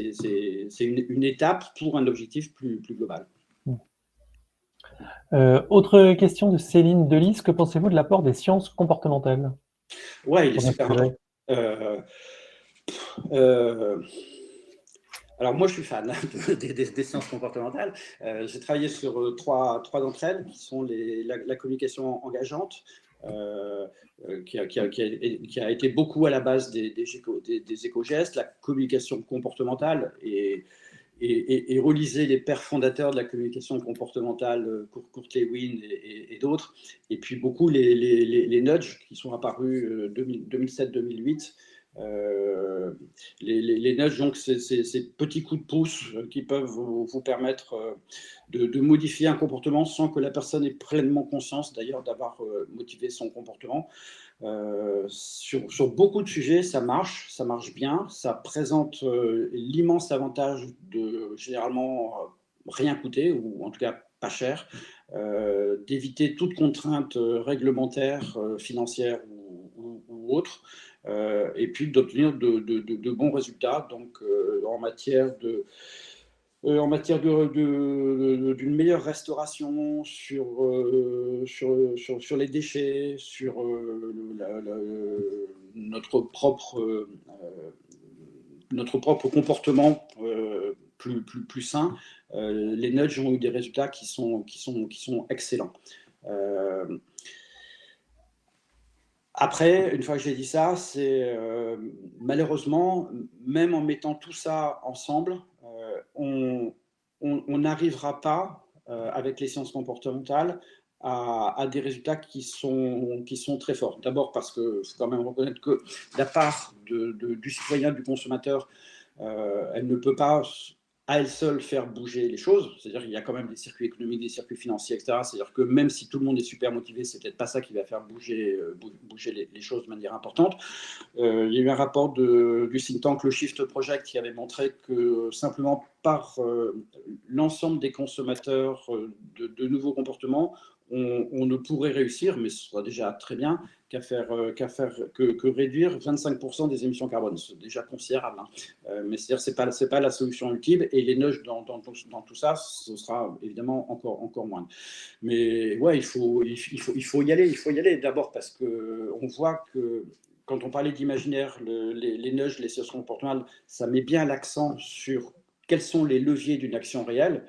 une étape pour un objectif plus global. Autre question de Céline Delis, que pensez-vous de l'apport des sciences comportementales? Ouais, il est super important. Alors moi, je suis fan des sciences comportementales. J'ai travaillé sur trois d'entre elles, qui sont la communication engageante, qui a été beaucoup à la base des éco-gestes, la communication comportementale, et relisez les pères fondateurs de la communication comportementale, Kurt Lewin et d'autres, et puis beaucoup les nudges qui sont apparus 2007-2008. Les nudges, donc, ces petits coups de pouce qui peuvent vous permettre de modifier un comportement sans que la personne ait pleinement conscience d'ailleurs d'avoir motivé son comportement. Sur beaucoup de sujets, ça marche bien, ça présente l'immense avantage de généralement rien coûter, ou en tout cas pas cher, d'éviter toute contrainte réglementaire, financière ou autre, et puis d'obtenir de bons résultats, donc en matière d'une meilleure restauration, sur les déchets, sur notre propre comportement plus sain. Les nudges ont eu des résultats qui sont excellents. Après, une fois que j'ai dit ça, c'est malheureusement, même en mettant tout ça ensemble, on n'arrivera pas, avec les sciences comportementales, à des résultats qui sont très forts. D'abord parce qu'il faut quand même reconnaître que la part du citoyen, du consommateur, elle ne peut pas à elle seule faire bouger les choses. C'est-à-dire qu'il y a quand même des circuits économiques, des circuits financiers, etc. C'est-à-dire que même si tout le monde est super motivé, c'est peut-être pas ça qui va faire bouger les choses de manière importante. Il y a eu un rapport du think tank le Shift Project qui avait montré que simplement par l'ensemble des consommateurs de nouveaux comportements, on ne pourrait réussir, mais ce sera déjà très bien, que réduire 25% des émissions carbone. C'est déjà considérable, hein. Mais c'est-à-dire c'est pas la solution ultime, et les nudges dans tout ça, ce sera évidemment encore moins. Mais ouais, il faut y aller d'abord parce qu'on voit que quand on parlait d'imaginaire, les nudges, les sciences comportementales, ça met bien l'accent sur quels sont les leviers d'une action réelle.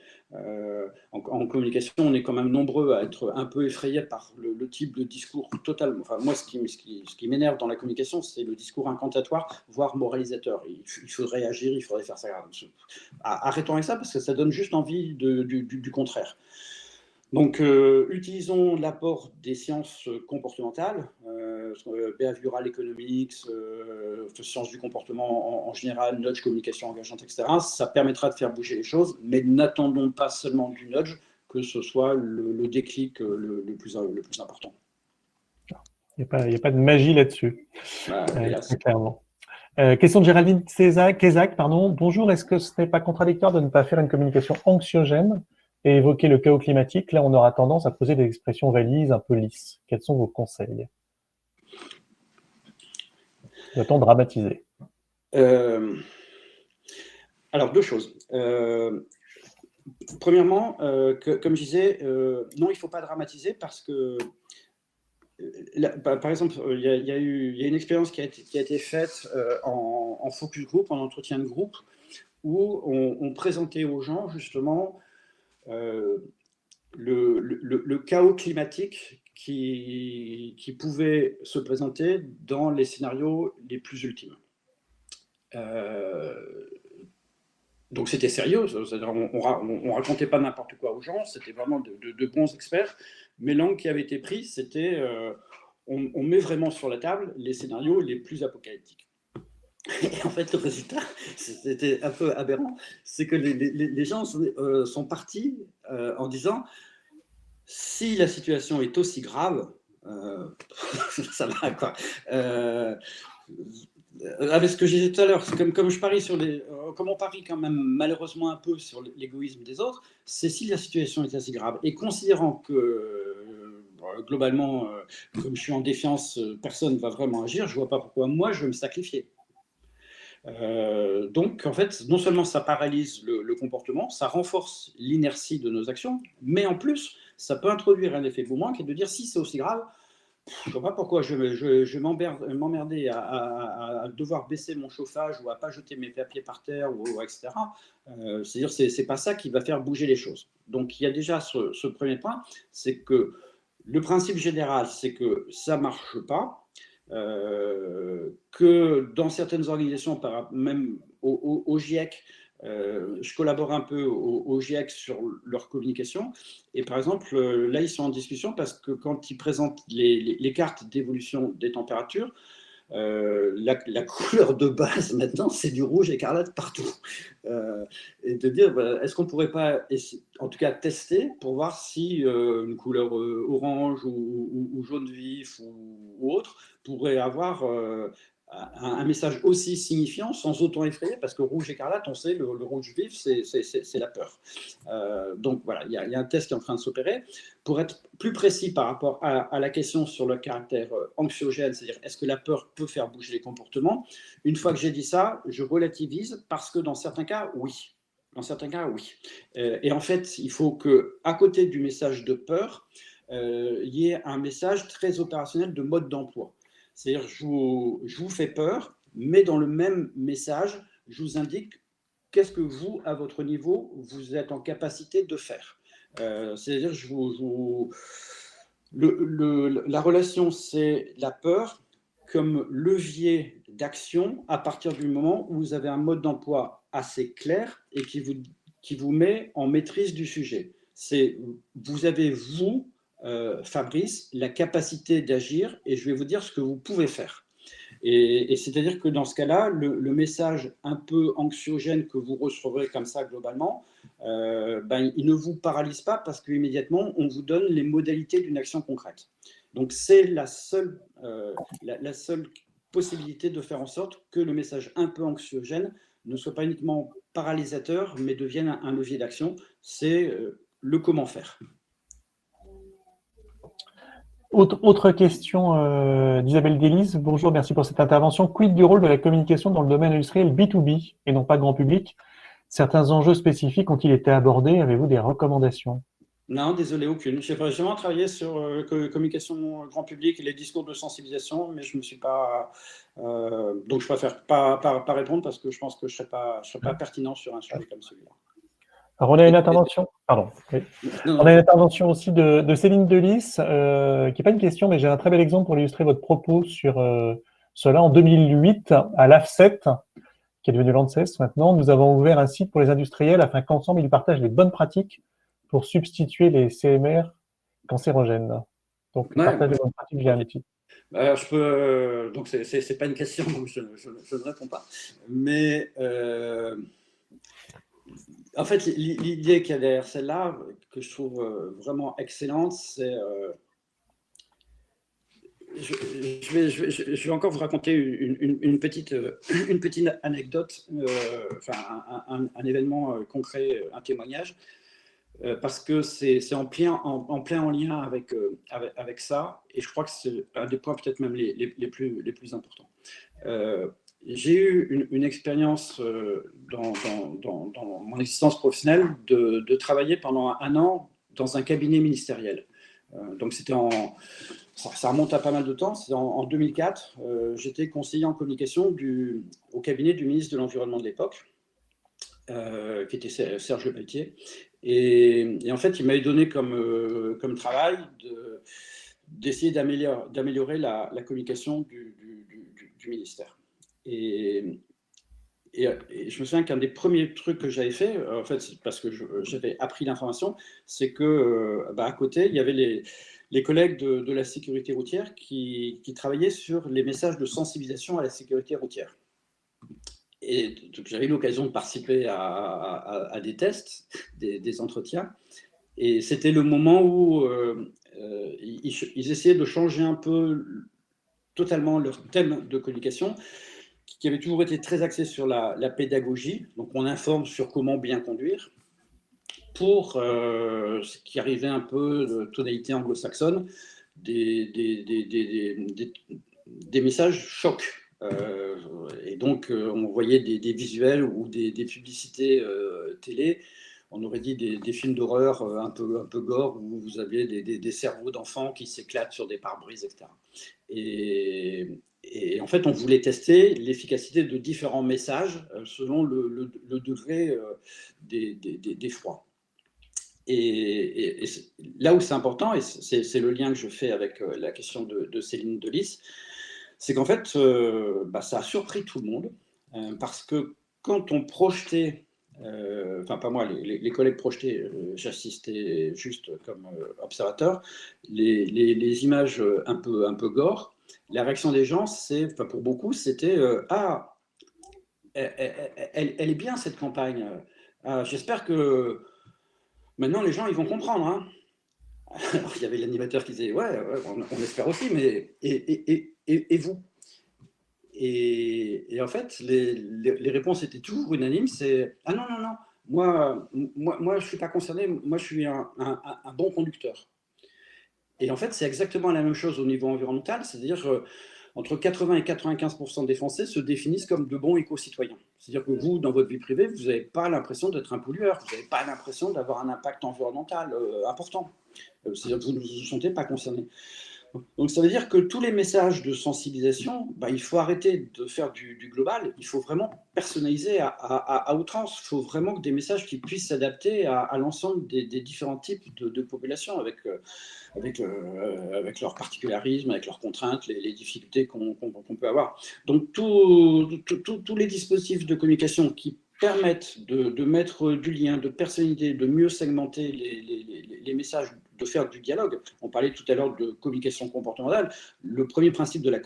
En communication, on est quand même nombreux à être un peu effrayés par le type de discours total. Enfin, moi, ce qui m'énerve dans la communication, c'est le discours incantatoire, voire moralisateur. Il faudrait agir, il faudrait faire ça. Arrêtons avec ça parce que ça donne juste envie du contraire. Donc, utilisons l'apport des sciences comportementales, behavioral economics, sciences du comportement en général, nudge, communication engageante, etc. Ça permettra de faire bouger les choses, mais n'attendons pas seulement du nudge que ce soit le déclic le plus important. Il n'y a pas de magie là-dessus, Hélas. très clairement. Question de Géraldine Kézac, pardon. Bonjour, est-ce que ce n'est pas contradictoire de ne pas faire une communication anxiogène et évoquer le chaos climatique? Là, on aura tendance à poser des expressions valises un peu lisses. Quels sont vos conseils? Doit-on dramatiser? Alors, deux choses. Premièrement, comme je disais, non, il ne faut pas dramatiser parce que par exemple, il y a une expérience qui a été faite en focus group, en entretien de groupe, où on présentait aux gens justement le chaos climatique qui pouvait se présenter dans les scénarios les plus ultimes. Donc c'était sérieux, c'est-à-dire on racontait pas n'importe quoi aux gens, c'était vraiment de bons experts, mais l'angle qui avait été pris, c'était on met vraiment sur la table les scénarios les plus apocalyptiques. Et en fait, le résultat, c'était un peu aberrant, c'est que les gens sont partis en disant si la situation est aussi grave, ça va quoi. Avec ce que je disais tout à l'heure, comme je parie comme on parie quand même malheureusement un peu sur l'égoïsme des autres, c'est si la situation est assez grave. Et considérant que globalement, comme je suis en défiance, personne ne va vraiment agir, je ne vois pas pourquoi moi je vais me sacrifier. Donc en fait, non seulement ça paralyse le comportement, ça renforce l'inertie de nos actions, mais en plus, ça peut introduire un effet boomerang qui est de dire si c'est aussi grave, je ne vois pas pourquoi je vais m'emmerder à devoir baisser mon chauffage ou à ne pas jeter mes papiers par terre, etc. C'est-à-dire que ce n'est pas ça qui va faire bouger les choses. Donc il y a déjà ce premier point, c'est que le principe général, c'est que ça ne marche pas, que dans certaines organisations, même au GIEC, je collabore un peu au GIEC sur leur communication. Et par exemple, là, ils sont en discussion parce que quand ils présentent les cartes d'évolution des températures, la couleur de base maintenant, c'est du rouge écarlate partout. Et de dire, est-ce qu'on ne pourrait pas, en tout cas, tester pour voir si une couleur orange ou jaune vif ou autre pourrait avoir un message aussi signifiant sans autant effrayer, parce que rouge écarlate, on sait, le rouge vif, c'est la peur. Donc voilà, il y a un test qui est en train de s'opérer. Pour être plus précis par rapport à la question sur le caractère anxiogène, c'est-à-dire est-ce que la peur peut faire bouger les comportements, une fois que j'ai dit ça, je relativise parce que dans certains cas, oui. Dans certains cas, oui. Et en fait, il faut qu'à côté du message de peur, il y ait un message très opérationnel de mode d'emploi. C'est-à-dire, je vous fais peur, mais dans le même message, je vous indique qu'est-ce que vous, à votre niveau, vous êtes en capacité de faire. C'est-à-dire, La relation, c'est la peur comme levier d'action à partir du moment où vous avez un mode d'emploi assez clair et qui vous met en maîtrise du sujet. Vous avez, vous, Fabrice, la capacité d'agir et je vais vous dire ce que vous pouvez faire. Et c'est-à-dire que dans ce cas-là, le message un peu anxiogène que vous recevrez comme ça globalement, il ne vous paralyse pas parce qu'immédiatement, on vous donne les modalités d'une action concrète. Donc c'est la seule possibilité de faire en sorte que le message un peu anxiogène ne soit pas uniquement paralysateur, mais devienne un levier d'action. C'est le comment faire. Autre question d'Isabelle Delis. Bonjour, merci pour cette intervention. Quid du rôle de la communication dans le domaine industriel B2B et non pas grand public? Certains enjeux spécifiques ont-ils été abordés? Avez-vous des recommandations? Non, désolé, aucune. J'ai vraiment travaillé sur communication grand public et les discours de sensibilisation, mais je ne me suis pas. Donc, je préfère pas répondre parce que je pense que je ne serais pas pertinent sur un sujet comme celui-là. Alors, on a une intervention. Pardon. Oui. On a une intervention aussi de Céline Delis, qui n'est pas une question, mais j'ai un très bel exemple pour illustrer votre propos sur cela. En 2008, à l'AFCET, qui est devenu l'ANSES maintenant, nous avons ouvert un site pour les industriels afin qu'ensemble ils partagent les bonnes pratiques pour substituer les CMR cancérogènes. Donc, Ouais, partage des bonnes pratiques via un outil. je peux. Donc, c'est pas une question, donc je ne réponds pas. Mais en fait, l'idée qu'il y a derrière celle-là, que je trouve vraiment excellente, c'est. Je vais encore vous raconter une petite anecdote, un événement concret, un témoignage, parce que c'est en plein en lien avec ça, et je crois que c'est un des points peut-être même les plus importants. J'ai eu une expérience dans mon existence professionnelle de travailler pendant un an dans un cabinet ministériel. Donc c'était ça remonte à pas mal de temps, c'est en 2004, j'étais conseiller en communication au cabinet du ministre de l'Environnement de l'époque, qui était Serge Lepelletier. Et en fait, il m'avait donné comme travail d'essayer d'améliorer la communication du ministère. Et je me souviens qu'un des premiers trucs que j'avais fait, en fait, c'est parce que j'avais appris l'information, c'est que à côté, il y avait les collègues de la sécurité routière qui travaillaient sur les messages de sensibilisation à la sécurité routière. Et donc, j'avais eu l'occasion de participer à des tests, des entretiens. Et c'était le moment où ils essayaient de changer un peu totalement leur thème de communication, qui avait toujours été très axé sur la pédagogie. Donc, on informe sur comment bien conduire, pour ce qui arrivait un peu de tonalité anglo-saxonne, des messages chocs. Et donc, on voyait des visuels ou des publicités télé. On aurait dit des films d'horreur un peu gore, où vous aviez des cerveaux d'enfants qui s'éclatent sur des pare-brises, etc. Et en fait, on voulait tester l'efficacité de différents messages selon le degré d'effroi. Et là où c'est important, et c'est le lien que je fais avec la question de Céline Delis, c'est qu'en fait, ça a surpris tout le monde, parce que quand on projetait, enfin pas moi, les collègues projetaient, j'assistais juste comme observateur, les images un peu gore, la réaction des gens, pour beaucoup, c'était ah, elle est bien cette campagne. J'espère que maintenant les gens ils vont comprendre. Hein. Alors, il y avait l'animateur qui disait ouais, on espère aussi, mais et vous? Et en fait, les réponses étaient toujours unanimes. C'est ah non, moi je suis pas concerné. Moi je suis un bon conducteur. Et en fait, c'est exactement la même chose au niveau environnemental, c'est-à-dire entre 80 et 95% des Français se définissent comme de bons éco-citoyens. C'est-à-dire que vous, dans votre vie privée, vous n'avez pas l'impression d'être un pollueur, vous n'avez pas l'impression d'avoir un impact environnemental important. C'est-à-dire que vous ne vous sentez pas concerné. Donc, ça veut dire que tous les messages de sensibilisation, il faut arrêter de faire du global, il faut vraiment personnaliser à outrance. Il faut vraiment que des messages qui puissent s'adapter à l'ensemble des différents types de populations, avec leurs particularismes, avec leurs contraintes, les difficultés qu'on peut avoir. Donc, tous les dispositifs de communication qui permettent de mettre du lien, de personnaliser, de mieux segmenter les messages, de faire du dialogue. On parlait tout à l'heure de communication comportementale. Le premier principe de la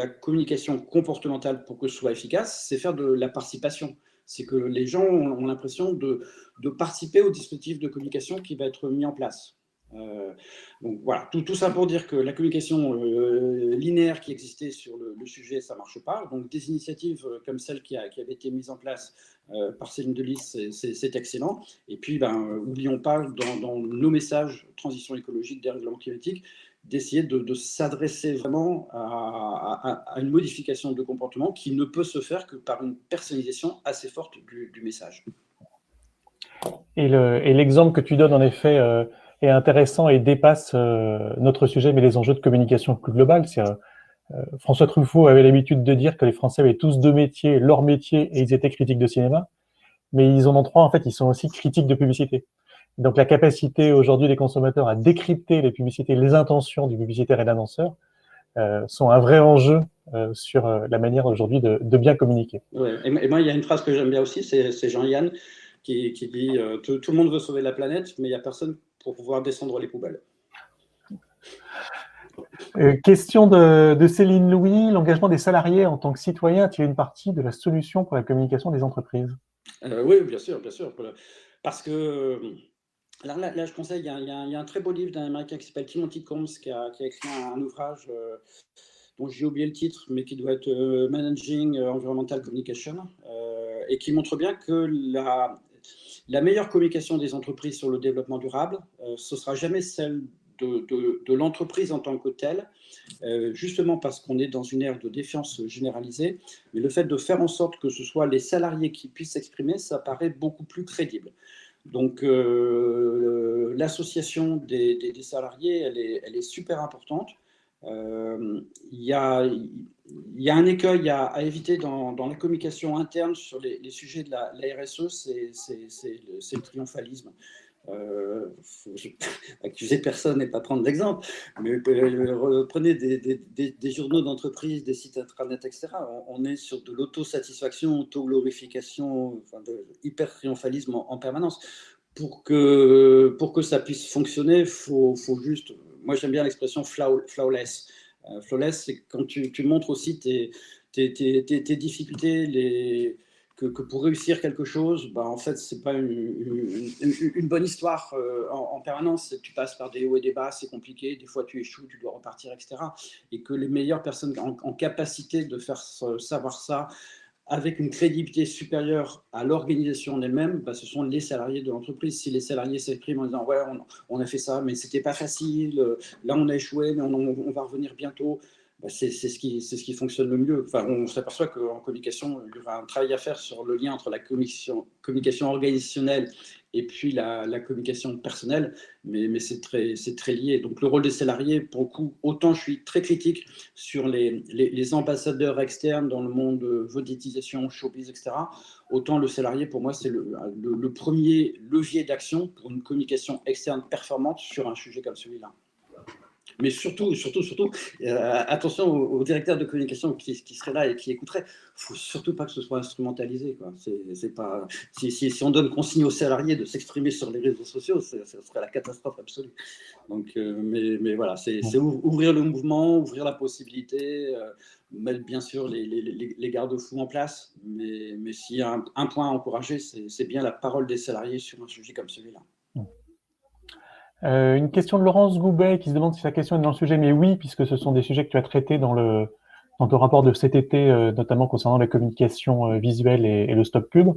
communication comportementale pour que ce soit efficace, c'est faire de la participation. C'est que les gens ont l'impression de participer au dispositif de communication qui va être mis en place. Donc voilà, tout ça pour dire que la communication linéaire qui existait sur le sujet, ça ne marche pas. Donc des initiatives comme celle qui avait été mise en place par Céline Delis, c'est excellent. Et puis, n'oublions pas, dans nos messages transition écologique, dérèglement climatique, d'essayer de s'adresser vraiment à une modification de comportement qui ne peut se faire que par une personnalisation assez forte du message. Et l'exemple que tu donnes, en effet, est intéressant et dépasse notre sujet, mais les enjeux de communication plus globale. François Truffaut avait l'habitude de dire que les Français avaient tous deux métiers, leur métier, et ils étaient critiques de cinéma. Mais ils en ont trois, en fait, ils sont aussi critiques de publicité. Donc la capacité aujourd'hui des consommateurs à décrypter les publicités, les intentions du publicitaire et de l'annonceur sont un vrai enjeu sur la manière aujourd'hui de bien communiquer. Ouais. Et moi, il y a une phrase que j'aime bien aussi, c'est Jean-Yann qui dit tout le monde veut sauver la planète, mais il n'y a personne pour pouvoir descendre les poubelles. Question de Céline Louis, l'engagement des salariés en tant que citoyen est-il une partie de la solution pour la communication des entreprises? Oui, bien sûr. Parce que alors là, je conseille, il y a un très beau livre d'un Américain qui s'appelle Timothy Combs qui a écrit un ouvrage dont j'ai oublié le titre, mais qui doit être Managing Environmental Communication, et qui montre bien que la meilleure communication des entreprises sur le développement durable, ce sera jamais celle de l'entreprise en tant que telle, justement parce qu'on est dans une ère de défiance généralisée, mais le fait de faire en sorte que ce soit les salariés qui puissent s'exprimer, ça paraît beaucoup plus crédible. Donc, l'association des salariés, elle est super importante. Il y a un écueil à éviter dans la communication interne sur les sujets de la RSE, c'est le triomphalisme. Faut accuser personne et pas prendre d'exemple, mais prenez des journaux d'entreprise, des sites intranet, etc. On est sur de l'autosatisfaction, auto-glorification, hyper triomphalisme en permanence. Pour que ça puisse fonctionner, faut juste. Moi, j'aime bien l'expression flawless. Flawless, c'est quand tu montres aussi tes difficultés, que pour réussir quelque chose, en fait, c'est pas une bonne histoire en permanence. Tu passes par des hauts et des bas, c'est compliqué. Des fois, tu échoues, tu dois repartir, etc. Et que les meilleures personnes en capacité de faire savoir ça, avec une crédibilité supérieure à l'organisation en elle-même, ce sont les salariés de l'entreprise. Si les salariés s'expriment en disant « ouais, on a fait ça, mais c'était pas facile, là on a échoué, mais on va revenir bientôt », c'est ce qui fonctionne le mieux. Enfin, on s'aperçoit qu'en communication, il y aura un travail à faire sur le lien entre la communication organisationnelle et puis la communication personnelle, mais c'est très lié. Donc le rôle des salariés, pour le coup, autant je suis très critique sur les ambassadeurs externes dans le monde de monétisation, showbiz, etc., autant le salarié, pour moi, c'est le premier levier d'action pour une communication externe performante sur un sujet comme celui-là. Mais surtout, attention aux directeurs de communication qui seraient là et qui écouteraient. Il ne faut surtout pas que ce soit instrumentalisé, quoi. C'est pas, si on donne consigne aux salariés de s'exprimer sur les réseaux sociaux, ce serait la catastrophe absolue. Donc, mais voilà, c'est ouvrir le mouvement, ouvrir la possibilité, mettre bien sûr les garde-fous en place. Mais s'il y a un point à encourager, c'est bien la parole des salariés sur un sujet comme celui-là. Une question de Laurence Goubet qui se demande si sa question est dans le sujet, mais oui, puisque ce sont des sujets que tu as traités dans ton rapport de cet été, notamment concernant la communication visuelle et le stop pub.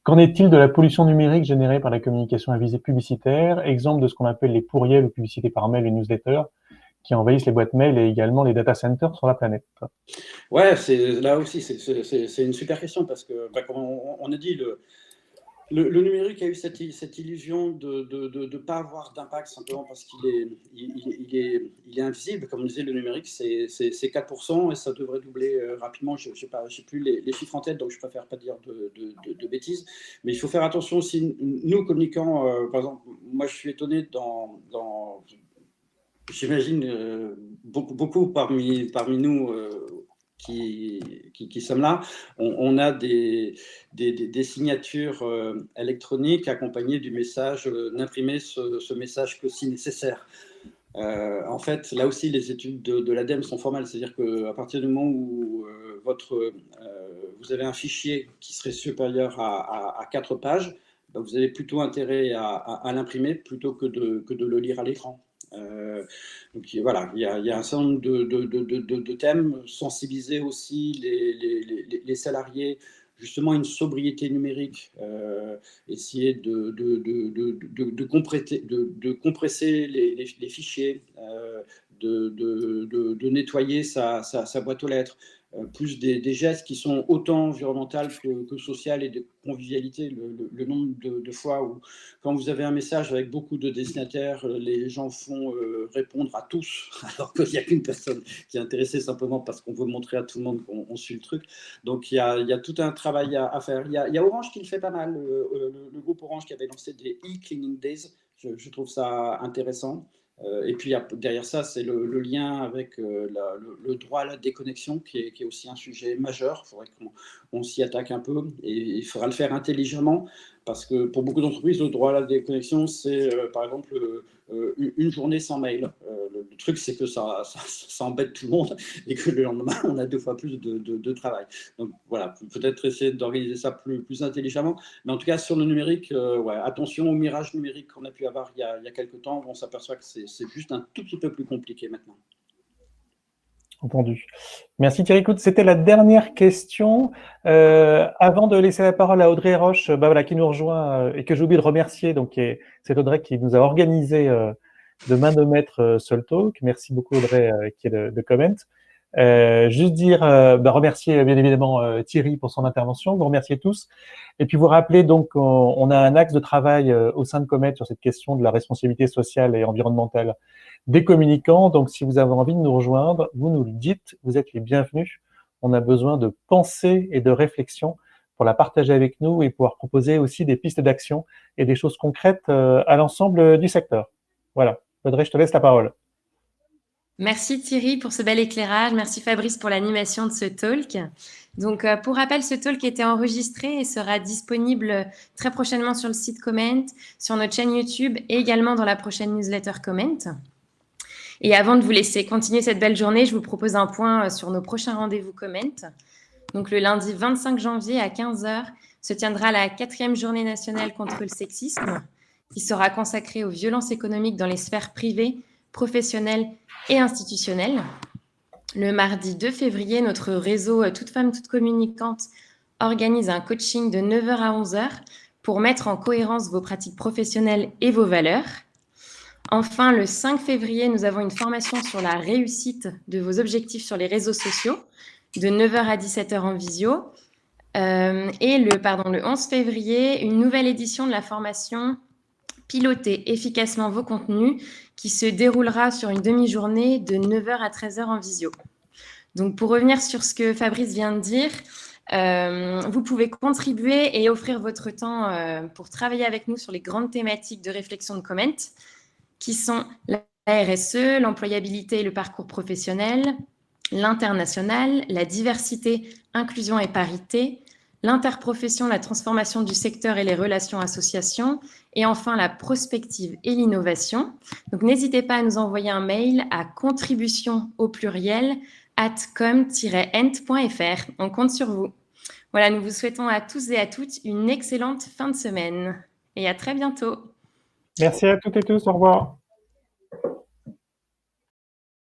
Qu'en est-il de la pollution numérique générée par la communication à visée publicitaire, exemple de ce qu'on appelle les pourriels ou publicités par mail et newsletters, qui envahissent les boîtes mail et également les data centers sur la planète? Ouais, là aussi, c'est une super question parce que, comme on a dit, Le numérique a eu cette illusion de ne pas avoir d'impact simplement parce qu'il est invisible. Comme on disait, le numérique, c'est 4% et ça devrait doubler rapidement. Je n'ai plus les chiffres en tête, donc je préfère pas dire de bêtises. Mais il faut faire attention aussi. Nous, communicants, par exemple, moi, je suis étonné j'imagine beaucoup parmi nous qui sommes là, on a des signatures électroniques accompagnées du message, d'imprimer ce message que si nécessaire. En fait, là aussi, les études de l'ADEME sont formelles, c'est-à-dire qu'à partir du moment où vous avez un fichier qui serait supérieur à 4 pages, ben vous avez plutôt intérêt à l'imprimer plutôt que de le lire à l'écran. Donc voilà, il y a un certain nombre de thèmes, sensibiliser aussi les salariés justement à une sobriété numérique, essayer de compresser les fichiers, de nettoyer sa boîte aux lettres, plus des gestes qui sont autant environnementaux que sociaux et de convivialité. Le nombre de fois où, quand vous avez un message avec beaucoup de destinataires, les gens font répondre à tous, alors qu'il n'y a qu'une personne qui est intéressée simplement parce qu'on veut montrer à tout le monde qu'on suit le truc. Donc il y a tout un travail à faire. Il y a Orange qui le fait pas mal, le groupe Orange qui avait lancé des e-cleaning days. Je trouve ça intéressant. Et puis derrière ça, c'est le lien avec le droit à la déconnexion qui est aussi un sujet majeur. Il faudrait qu'on s'y attaque un peu et il faudra le faire intelligemment parce que pour beaucoup d'entreprises, le droit à la déconnexion, c'est par exemple une journée sans mail. Le truc, c'est que ça embête tout le monde et que le lendemain, on a 2 fois plus de travail. Donc voilà, peut-être essayer d'organiser ça plus intelligemment. Mais en tout cas, sur le numérique, ouais, attention au mirage numérique qu'on a pu avoir il y a quelques temps. On s'aperçoit que c'est juste un tout petit peu plus compliqué maintenant. Entendu. Merci Thierry. Écoute, c'était la dernière question. Avant de laisser la parole à Audrey Roche, voilà, qui nous rejoint et que j'ai oublié de remercier, donc c'est Audrey qui nous a organisé de main de maître ce talk. Merci beaucoup Audrey qui est de Comment. Juste dire, remercier bien évidemment Thierry pour son intervention, vous remercier tous, et puis vous rappeler donc on a un axe de travail au sein de Comet sur cette question de la responsabilité sociale et environnementale des communicants. Donc si vous avez envie de nous rejoindre, vous nous le dites, vous êtes les bienvenus. On a besoin de pensée et de réflexion pour la partager avec nous et pouvoir proposer aussi des pistes d'action et des choses concrètes à l'ensemble du secteur. Voilà, Audrey, je te laisse la parole. Merci Thierry pour ce bel éclairage. Merci Fabrice pour l'animation de ce talk. Donc, pour rappel, ce talk était enregistré et sera disponible très prochainement sur le site Comment, sur notre chaîne YouTube et également dans la prochaine newsletter Comment. Et avant de vous laisser continuer cette belle journée, je vous propose un point sur nos prochains rendez-vous Comment. Donc, le lundi 25 janvier à 15h se tiendra la 4e journée nationale contre le sexisme, qui sera consacrée aux violences économiques dans les sphères privées, professionnelles et institutionnelles. Le mardi 2 février, notre réseau Toutes Femmes, Toutes Communicantes organise un coaching de 9h à 11h pour mettre en cohérence vos pratiques professionnelles et vos valeurs. Enfin, le 5 février, nous avons une formation sur la réussite de vos objectifs sur les réseaux sociaux de 9h à 17h en visio. Et le 11 février, une nouvelle édition de la formation Piloter efficacement vos contenus qui se déroulera sur une demi-journée de 9h à 13h en visio. Donc, pour revenir sur ce que Fabrice vient de dire, vous pouvez contribuer et offrir votre temps pour travailler avec nous sur les grandes thématiques de réflexion de Comment, qui sont la RSE, l'employabilité et le parcours professionnel, l'international, la diversité, inclusion et parité, l'interprofession, la transformation du secteur et les relations associations, et enfin la prospective et l'innovation. Donc n'hésitez pas à nous envoyer un mail à contribution au pluriel @com-ent.fr. On compte sur vous. Voilà, nous vous souhaitons à tous et à toutes une excellente fin de semaine et à très bientôt. Merci à toutes et tous, au revoir.